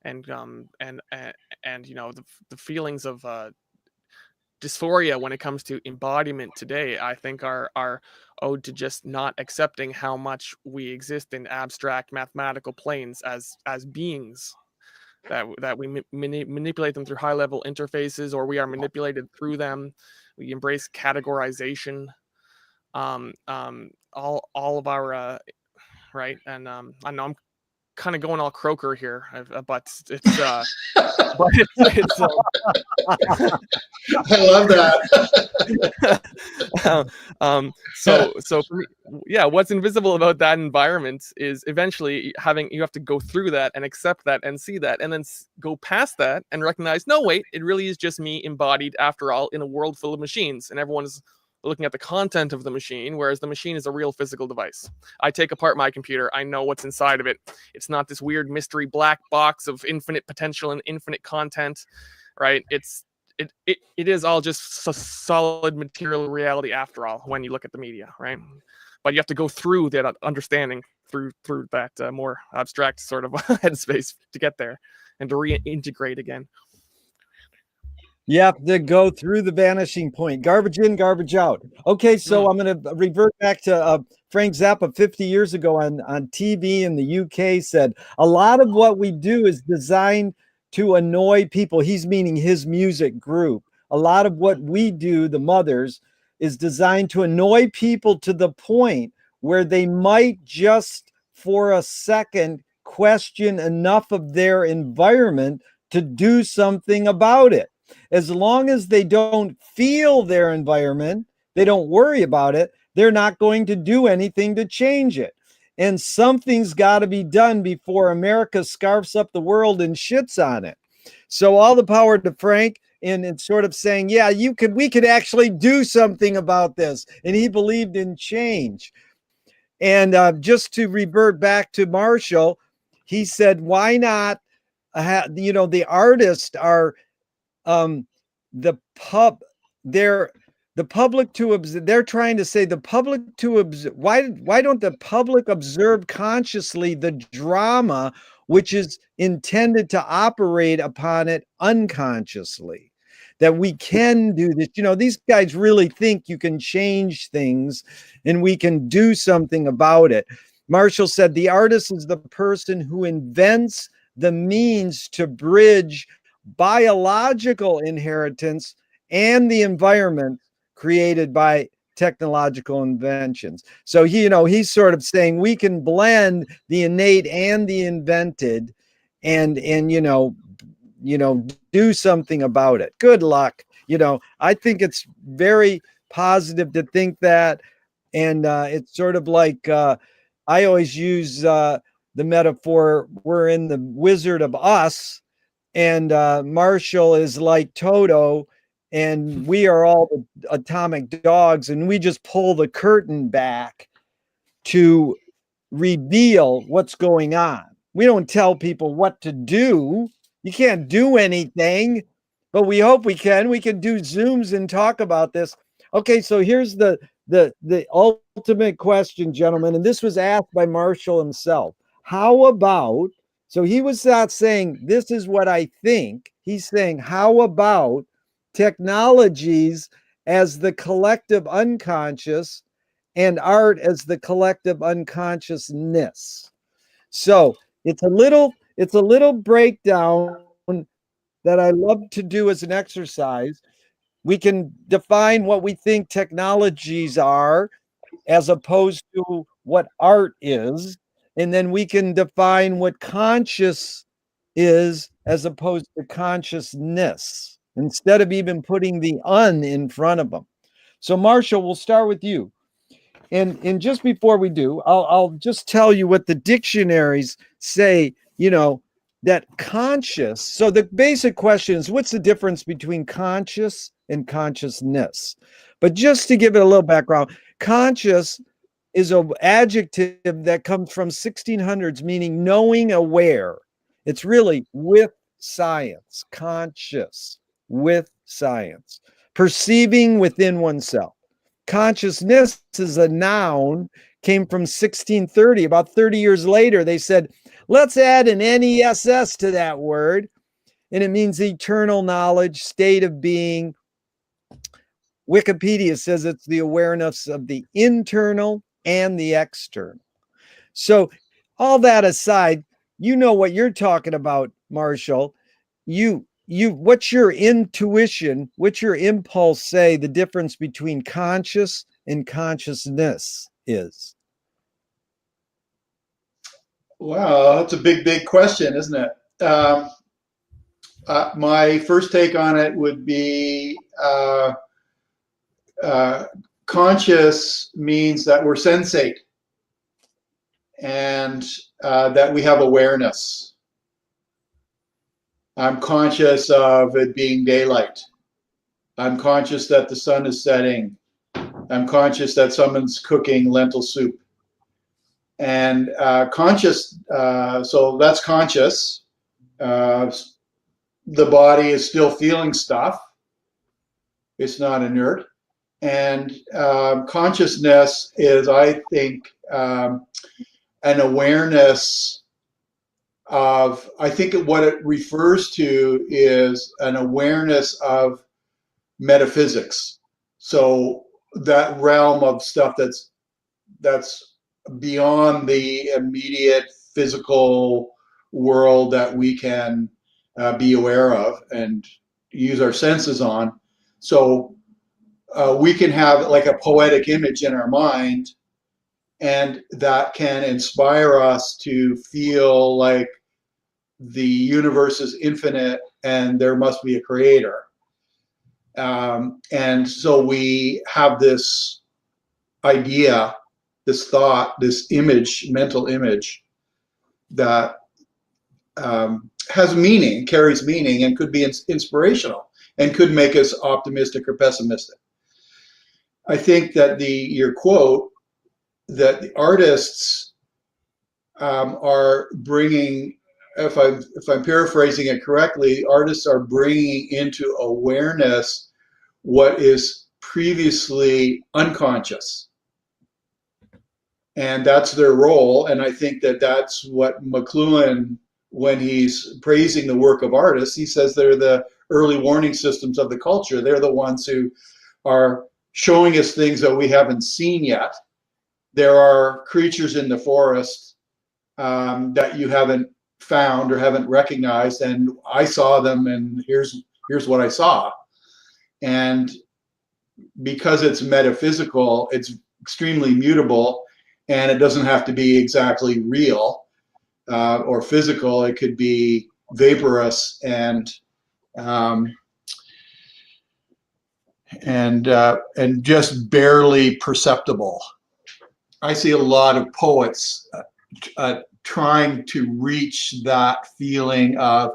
and you know, the feelings of dysphoria when it comes to embodiment today, I think are owed to just not accepting how much we exist in abstract mathematical planes as beings, that we manipulate them through high level interfaces, or we are manipulated through them. We embrace categorization, all of our right. And I know I'm kind of going all croaker here, but it's but it's I love that. So for me, yeah, what's invisible about that environment is eventually you have to go through that and accept that and see that, and then go past that and recognize, no, wait, it really is just me embodied after all in a world full of machines, and everyone is looking at the content of the machine, whereas the machine is a real physical device. I take apart my computer, I know what's inside of it. It's not this weird mystery black box of infinite potential and infinite content, right? It is all just solid material reality after all, when you look at the media, right? But you have to go through that understanding, through that more abstract sort of headspace to get there and to reintegrate again. You have to go through the vanishing point. Garbage in, garbage out. Okay, so I'm going to revert back to Frank Zappa 50 years ago on TV in the UK said, a lot of what we do is designed to annoy people. He's meaning his music group. A lot of what we do, the Mothers, is designed to annoy people to the point where they might just for a second question enough of their environment to do something about it. As long as they don't feel their environment, they don't worry about it, they're not going to do anything to change it. And something's got to be done before America scarfs up the world and shits on it. So all the power to Frank in sort of saying, yeah, we could actually do something about this. And he believed in change. And just to revert back to Marshall, he said, why not, the artists are the public to observe. They're trying to say the public to observe. Why don't the public observe consciously the drama which is intended to operate upon it unconsciously? That we can do this. These guys really think you can change things and we can do something about it. Marshall said the artist is the person who invents the means to bridge biological inheritance and the environment created by technological inventions. So he's sort of saying we can blend the innate and the invented and do something about it. Good luck. I think it's very positive to think that. And it's sort of like I always use the metaphor, we're in the Wizard of Us, and Marshall is like Toto, and we are all the atomic dogs, and we just pull the curtain back to reveal what's going on. We don't tell people what to do. You can't do anything, but we hope we can. We can do Zooms and talk about this. Okay, so here's the ultimate question, gentlemen, and this was asked by Marshall himself. How about, so he was not saying, this is what I think. He's saying, how about technologies as the collective unconscious and art as the collective unconsciousness? So it's a little breakdown that I love to do as an exercise. We can define what we think technologies are as opposed to what art is. And then we can define what conscious is as opposed to consciousness, instead of even putting the "un" in front of them. So Marshall, we'll start with you. And just before we do, I'll just tell you what the dictionaries say, that conscious. So the basic question is, what's the difference between conscious and consciousness? But just to give it a little background, conscious is an adjective that comes from 1600s, meaning knowing, aware. It's really with science, conscious, with science, perceiving within oneself. Consciousness is a noun, came from 1630. About 30 years later, they said, let's add an NESS to that word. And it means eternal knowledge, state of being. Wikipedia says it's the awareness of the internal and the external. So all that aside, you know what you're talking about, Marshall. What's your intuition, what's your impulse say the difference between conscious and consciousness is? Wow, that's a big question, isn't it? My first take on it would be conscious means that we're sensate and that we have awareness. I'm conscious of it being daylight. I'm conscious that the sun is setting. I'm conscious that someone's cooking lentil soup. And conscious, so that's conscious. The body is still feeling stuff. It's not inert. And consciousness is, I think, an awareness of, I think what it refers to is an awareness of metaphysics. So that realm of stuff that's beyond the immediate physical world that we can be aware of and use our senses on. So we can have like a poetic image in our mind, and that can inspire us to feel like the universe is infinite and there must be a creator. And so we have this idea, this thought, this image, mental image that has meaning, carries meaning, and could be inspirational and could make us optimistic or pessimistic. I think that your quote, that the artists are bringing, if I'm paraphrasing it correctly, artists are bringing into awareness what is previously unconscious. And that's their role. And I think that that's what McLuhan, when he's praising the work of artists, he says they're the early warning systems of the culture. They're the ones who are showing us things that we haven't seen yet. There are creatures in the forest that you haven't found or haven't recognized, and I saw them, and here's what I saw. And because it's metaphysical, it's extremely mutable, and it doesn't have to be exactly real or physical. It could be vaporous and just barely perceptible. I see a lot of poets trying to reach that feeling of,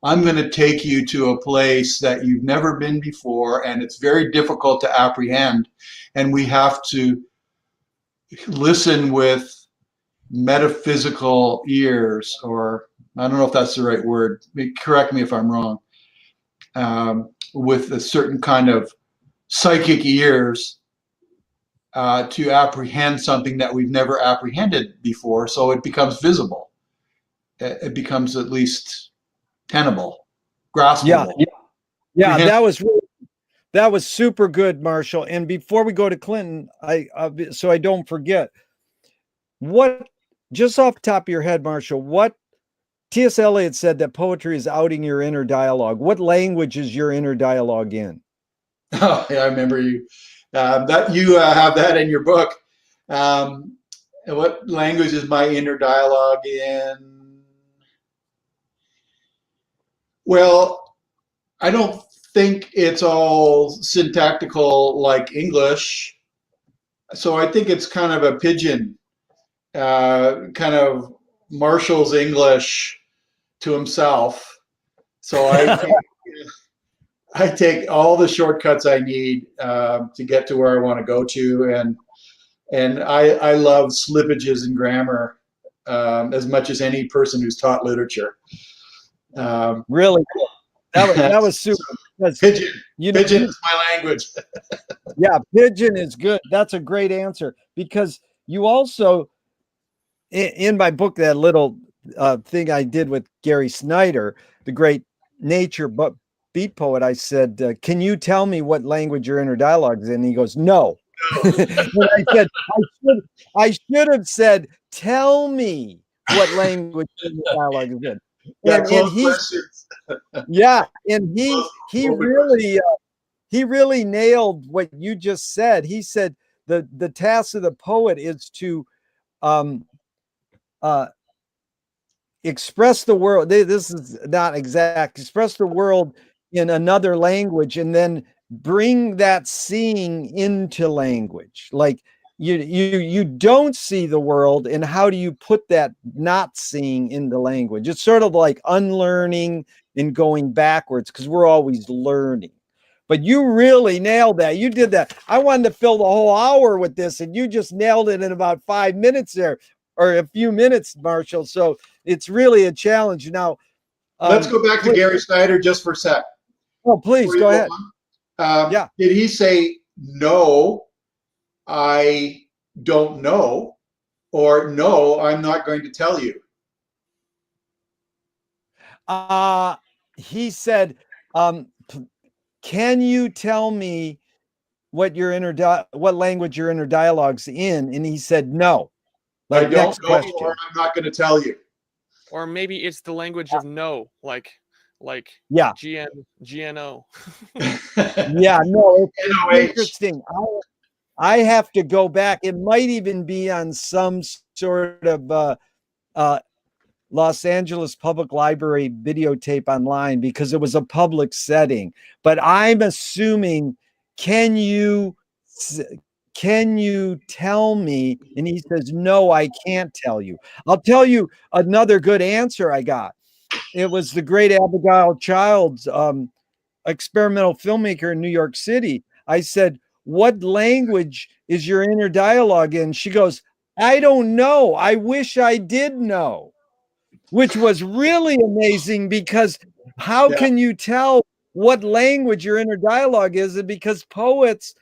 I'm going to take you to a place that you've never been before, and it's very difficult to apprehend, and we have to listen with metaphysical ears, or I don't know if that's the right word, correct me if I'm wrong, with a certain kind of psychic ears to apprehend something that we've never apprehended before, so it becomes visible. It becomes at least tenable, graspable. Yeah, that was super good, Marshall. And before we go to Clinton, so I don't forget, what, just off the top of your head, Marshall, what T.S. Eliot said that poetry is outing your inner dialogue. What language is your inner dialogue in? Oh, yeah, I remember you that you have that in your book. What language is my inner dialogue in? Well, I don't think it's all syntactical like English. So I think it's kind of a pidgin, kind of Marshall's English to himself. So I take all the shortcuts I need to get to where I want to go to, and I love slippages in grammar as much as any person who's taught literature. Really? That was super. Pidgin, You know, pidgin is my language. yeah, pidgin is good. That's a great answer, because you also, in my book, that little thing I did with Gary Snyder, the great nature beat poet, I said, can you tell me what language your inner dialogue is in? And he goes, no. And I said, I should have said, tell me what language your inner dialogue is in. Yeah, And close he's, questions. yeah, and he Open really nailed what you just said. He said the task of the poet is to um express the world. This is not exact. Express the world in another language, and then bring that seeing into language. Like you don't see the world, and how do you put that not seeing into language? It's sort of like unlearning and going backwards, because we're always learning. But you really nailed that. You did that. I wanted to fill the whole hour with this, and you just nailed it in about 5 minutes there, or a few minutes, Marshall. So it's really a challenge. Now, Let's go back to Gary Snyder just for a sec. Oh, please go ahead. Yeah. Did he say, no, I don't know, or no, I'm not going to tell you? He said, can you tell me what your what language your inner dialogue's in? And he said, no. Like, I don't next know, question. or I'm not going to tell you. Or maybe it's the language of no, like yeah, GNO. Yeah, no, it's NOH. interesting. I have to go back. It might even be on some sort of Los Angeles Public Library videotape online, because it was a public setting. But I'm assuming, can you tell me? And he says, no, I can't tell you. I'll tell you another good answer I got. It was the great Abigail Childs, experimental filmmaker in New York City. I said, what language is your inner dialogue in? She goes, I don't know. I wish I did know. Which was really amazing, because how can you tell what language your inner dialogue is? Because poets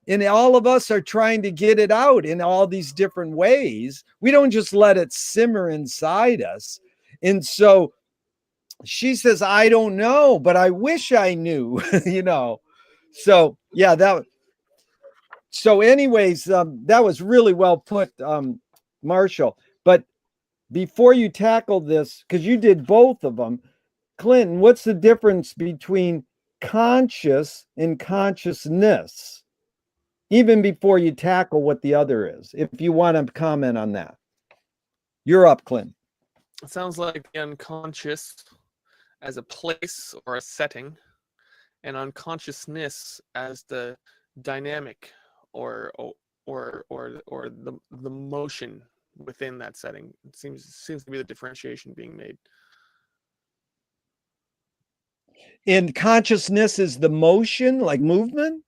and all of us are trying to get it out in all these different ways. We don't just let it simmer inside us. And so she says, I don't know, but I wish I knew, So yeah, so anyways, that was really well put, Marshall. But before you tackle this, because you did both of them, Clinton, what's the difference between conscious and consciousness? Even before you tackle what the other is, if you want to comment on that. You're up, Clinton. It sounds like the unconscious as a place or a setting, and unconsciousness as the dynamic or the motion within that setting. It seems to be the differentiation being made. And consciousness is the motion, like movement?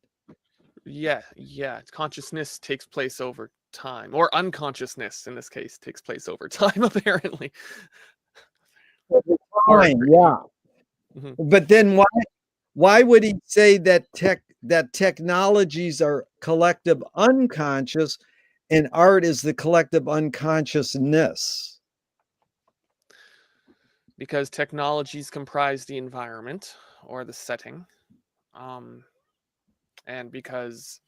Yeah. Consciousness takes place over time, or unconsciousness in this case takes place over time, apparently. Fine, yeah. Mm-hmm. But then why would he say that technologies are collective unconscious and art is the collective unconsciousness? Because technologies comprise the environment or the setting, and because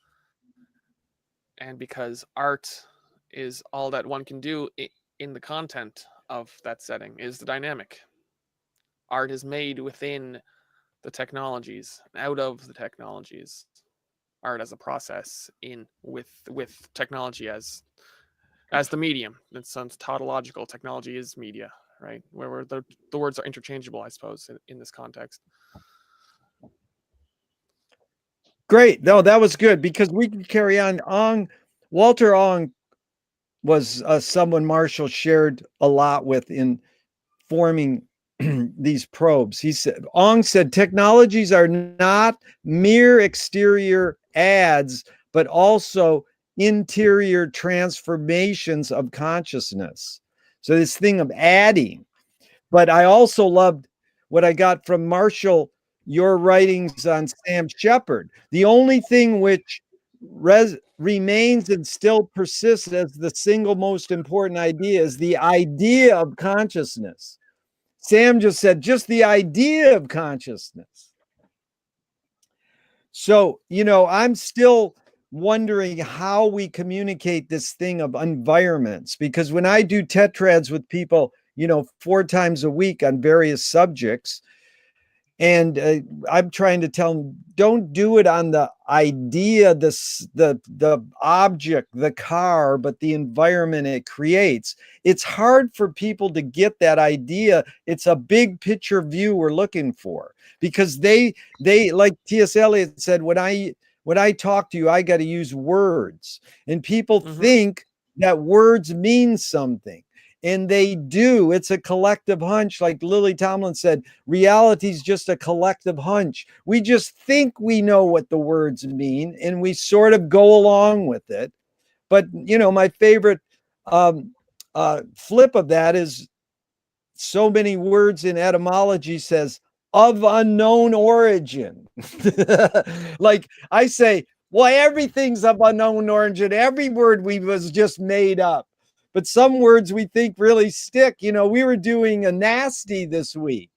art is all that one can do in the content of that setting is the dynamic. Art is made within the technologies, out of the technologies. Art as a process in with technology as the medium. It sounds tautological. Technology is media, right? Where the words are interchangeable, I suppose, in this context. Great. No, that was good because we can carry on. Walter Ong was someone Marshall shared a lot with in forming these probes. Ong said technologies are not mere exterior ads, but also interior transformations of consciousness. So this thing of adding. But I also loved what I got from Marshall, your writings on Sam Shepard. The only thing which remains and still persists as the single most important idea is the idea of consciousness. Sam just said, just the idea of consciousness. So, I'm still wondering how we communicate this thing of environments, because when I do tetrads with people, 4 times a week on various subjects, and I'm trying to tell them, don't do it on the idea, the object, the car, but the environment it creates. It's hard for people to get that idea. It's a big picture view we're looking for, because they like T.S. Eliot said, when I talk to you, I got to use words, and people think that words mean something. And they do. It's a collective hunch. Like Lily Tomlin said, reality is just a collective hunch. We just think we know what the words mean, and we sort of go along with it. But, my favorite flip of that is so many words in etymology says of unknown origin. Like I say, well, everything's of unknown origin. Every word was just made up. But some words we think really stick. We were doing a nasty this week.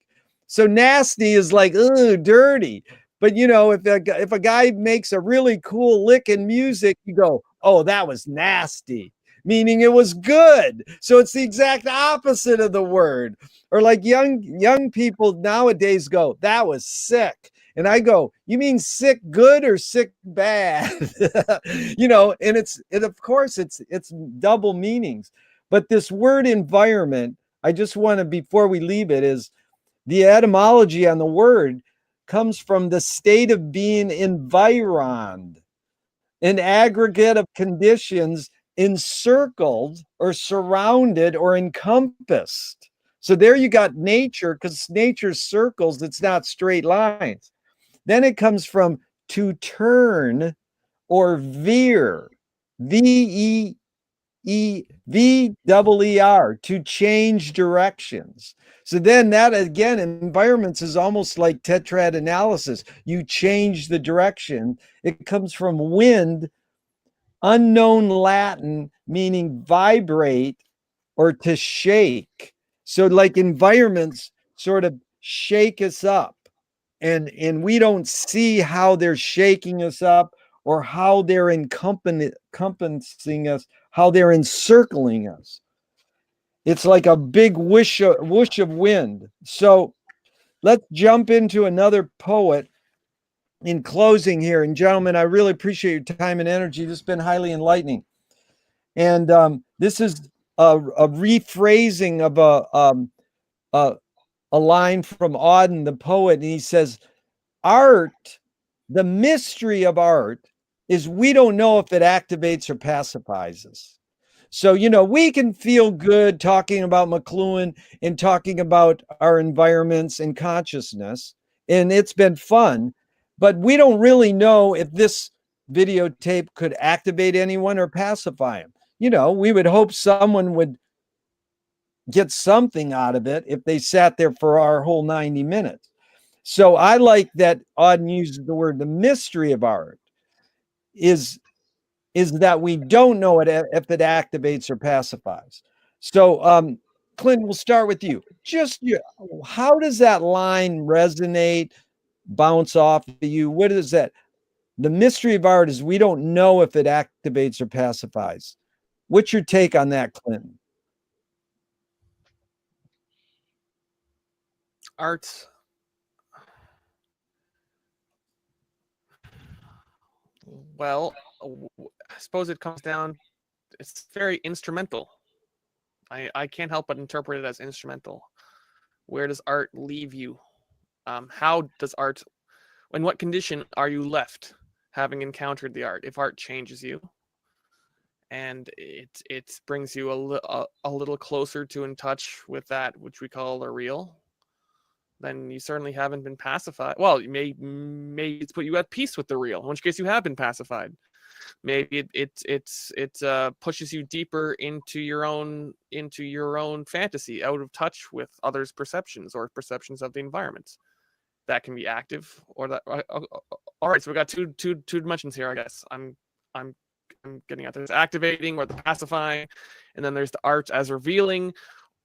So nasty is like, ooh, dirty. But, if a guy makes a really cool lick in music, you go, oh, that was nasty, meaning it was good. So it's the exact opposite of the word. Or like young people nowadays go, that was sick. And I go, you mean sick good or sick bad? And of course it's double meanings. But this word environment, I just want to, before we leave it, is the etymology on the word comes from the state of being environed, an aggregate of conditions encircled or surrounded or encompassed. So there you got nature, because nature's circles, it's not straight lines. Then it comes from to turn or veer, V-E-E-V-E-R, to change directions. So then that, again, environments is almost like tetrad analysis. You change the direction. It comes from wind, unknown Latin, meaning vibrate or to shake. So like environments sort of shake us up. And we don't see how they're shaking us up or how they're encompassing us, how they're encircling us. It's like a big whoosh of wind. So let's jump into another poet in closing here. And gentlemen, I really appreciate your time and energy. This has been highly enlightening. And this is a rephrasing of a line from Auden, the poet. And he says, art, the mystery of art is we don't know if it activates or pacifies us. So, we can feel good talking about McLuhan and talking about our environments and consciousness, and it's been fun, but we don't really know if this videotape could activate anyone or pacify them. We would hope someone would get something out of it if they sat there for our whole 90 minutes. So I like that Auden uses the word, the mystery of art is that we don't know if it activates or pacifies. So Clint, we'll start with you. How does that line resonate, bounce off of you? What is that? The mystery of art is we don't know if it activates or pacifies. What's your take on that, Clint? art. Well, I suppose it comes down. It's very instrumental. I can't help but interpret it as instrumental. Where does art leave you? How does art? In what condition are you left having encountered the art? If art changes you, and it brings you a little closer to in touch with that which we call the real, then you certainly haven't been pacified. Well, maybe it's put you at peace with the real, in which case you have been pacified. Maybe it pushes you deeper into your own fantasy, out of touch with others' perceptions or perceptions of the environment. That can be active, or that. All right, so we got two dimensions here, I guess. I'm getting at. There's activating or the pacifying, and then there's the art as revealing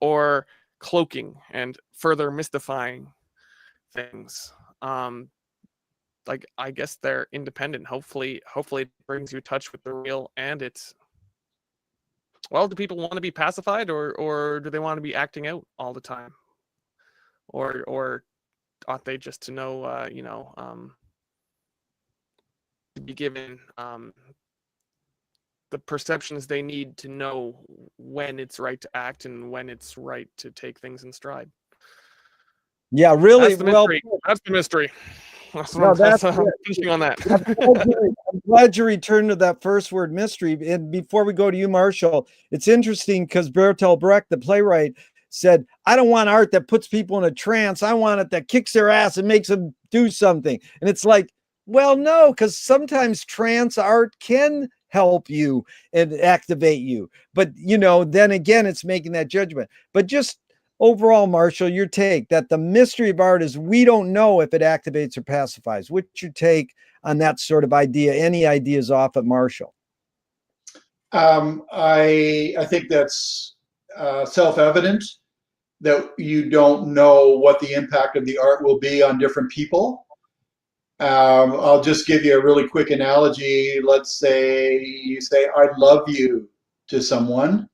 or cloaking and further mystifying things. Like, I guess they're independent. Hopefully it brings you in touch with the real, and it's, well, do people want to be pacified, or do they want to be acting out all the time, or ought they just to know, to be given the perceptions they need to know when it's right to act and when it's right to take things in stride? Yeah, really. That's the mystery. That's the mystery. I'm finishing on that. I'm glad you returned to that first word, mystery. And before we go to you, Marshall, it's interesting because Bertolt Brecht, the playwright, said, I don't want art that puts people in a trance. I want it that kicks their ass and makes them do something. And it's like, well, no, because sometimes trance art can help you and activate you. But, then again, it's making that judgment. But just overall, Marshall, your take that the mystery of art is we don't know if it activates or pacifies. What's your take on that sort of idea? Any ideas off at Marshall? I think that's self-evident that you don't know what the impact of the art will be on different people. I'll just give you a really quick analogy. Let's say you say, I love you to someone.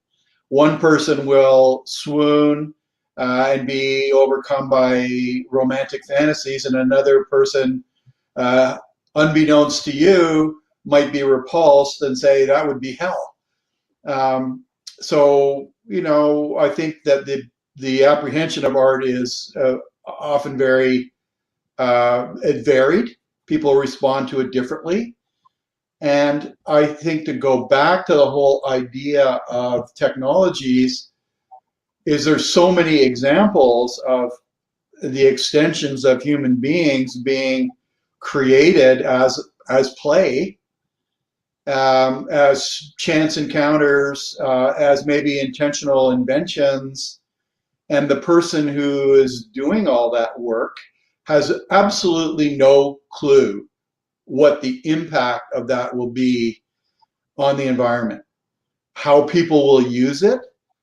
One person will swoon and be overcome by romantic fantasies, and another person, unbeknownst to you, might be repulsed and say that would be hell. So, I think that the apprehension of art is often very varied. People respond to it differently. And I think to go back to the whole idea of technologies is there's so many examples of the extensions of human beings being created as play, as chance encounters, as maybe intentional inventions. And the person who is doing all that work has absolutely no clue what the impact of that will be on the environment, how people will use it.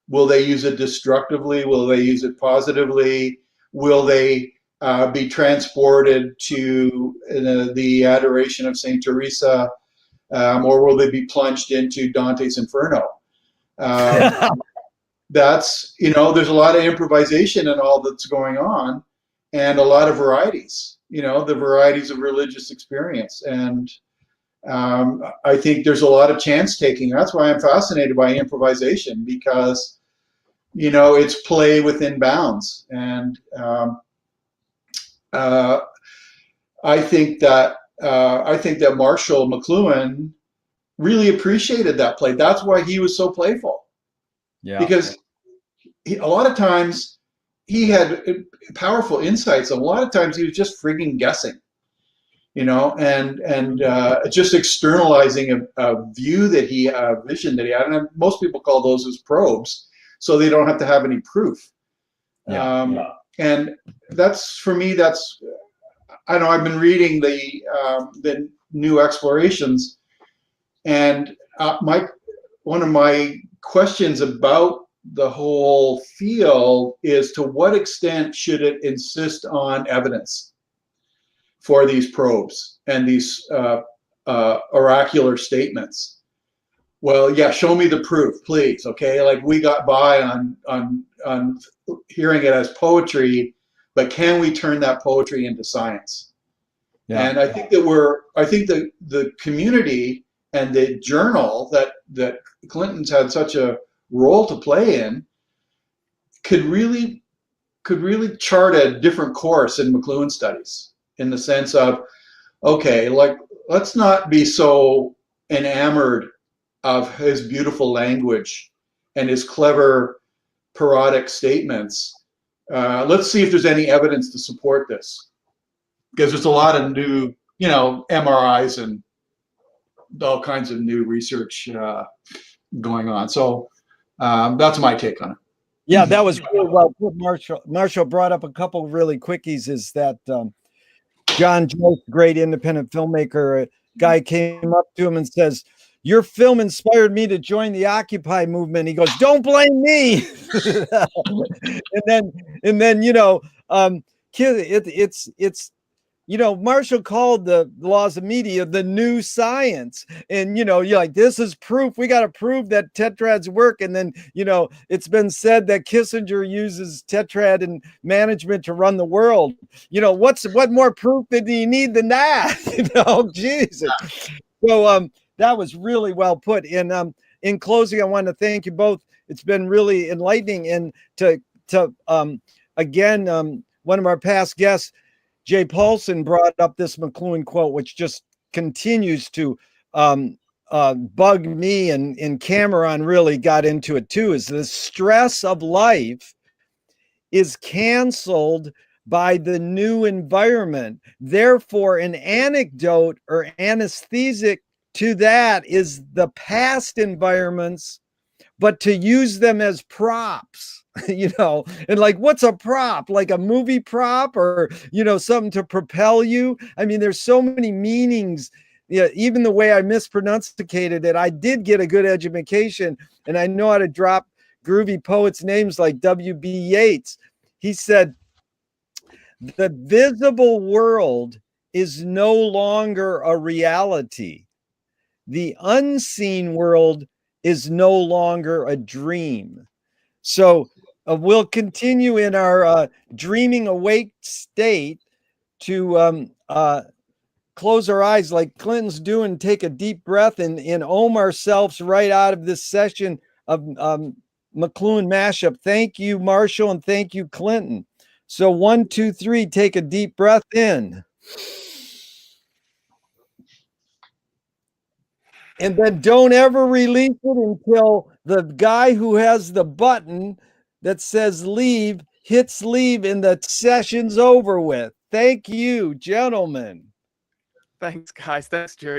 Will they use it destructively? Will they use it positively? Will they be transported to the adoration of Saint Teresa, or will they be plunged into Dante's Inferno? That's, there's a lot of improvisation in all that's going on, and a lot of varieties, the varieties of religious experience. And I think there's a lot of chance taking. That's why I'm fascinated by improvisation, because it's play within bounds. And I think that Marshall McLuhan really appreciated that play. That's why he was so playful. Yeah. Because a lot of times he had powerful insights. A lot of times he was just frigging guessing, and just externalizing a view that a vision that he had. And most people call those as probes, so they don't have to have any proof. And that's, for me, I know I've been reading the new explorations, and one of my questions about the whole field is, to what extent should it insist on evidence for these probes and these oracular statements? Well, yeah, show me the proof, please. Okay, like we got by on hearing it as poetry, but can we turn that poetry into science? Yeah. And I think that the community and the journal that Clinton's had such a role to play in could really chart a different course in McLuhan studies, in the sense of, okay, like, let's not be so enamored of his beautiful language and his clever parodic statements. Let's see if there's any evidence to support this, because there's a lot of new, MRIs and all kinds of new research going on. So that's my take on it. Yeah, that was really well put. Marshall brought up a couple really quickies. Is that John Joyce, great independent filmmaker, a guy came up to him and says, "Your film inspired me to join the Occupy movement." He goes, "Don't blame me." and then Marshall called the laws of media the new science. And, you're like, this is proof. We got to prove that tetrads work. And then, it's been said that Kissinger uses tetrad and management to run the world. What more proof did you need than that? Jesus. So that was really well put. And in closing, I want to thank you both. It's been really enlightening. And again, one of our past guests, Jay Paulson, brought up this McLuhan quote, which just continues to bug me, and Cameron really got into it too, is the stress of life is canceled by the new environment. Therefore, an anecdote or anesthetic to that is the past environments, but to use them as props. And like, what's a prop? Like a movie prop, or, something to propel you? I mean, there's so many meanings. Yeah, even the way I mispronunciated it, I did get a good education, and I know how to drop groovy poets' names like W.B. Yeats. He said, "The visible world is no longer a reality. The unseen world is no longer a dream." So we'll continue in our dreaming awake state to close our eyes like Clinton's doing, take a deep breath, and ohm ourselves right out of this session of McLuhanMashup. Thank you, Marshall, and thank you, Clinton. So 1, 2, 3, take a deep breath in. And then don't ever release it until the guy who has the button that says leave hits leave and the session's over with. Thank you, gentlemen. Thanks, guys. Thanks, Gerry.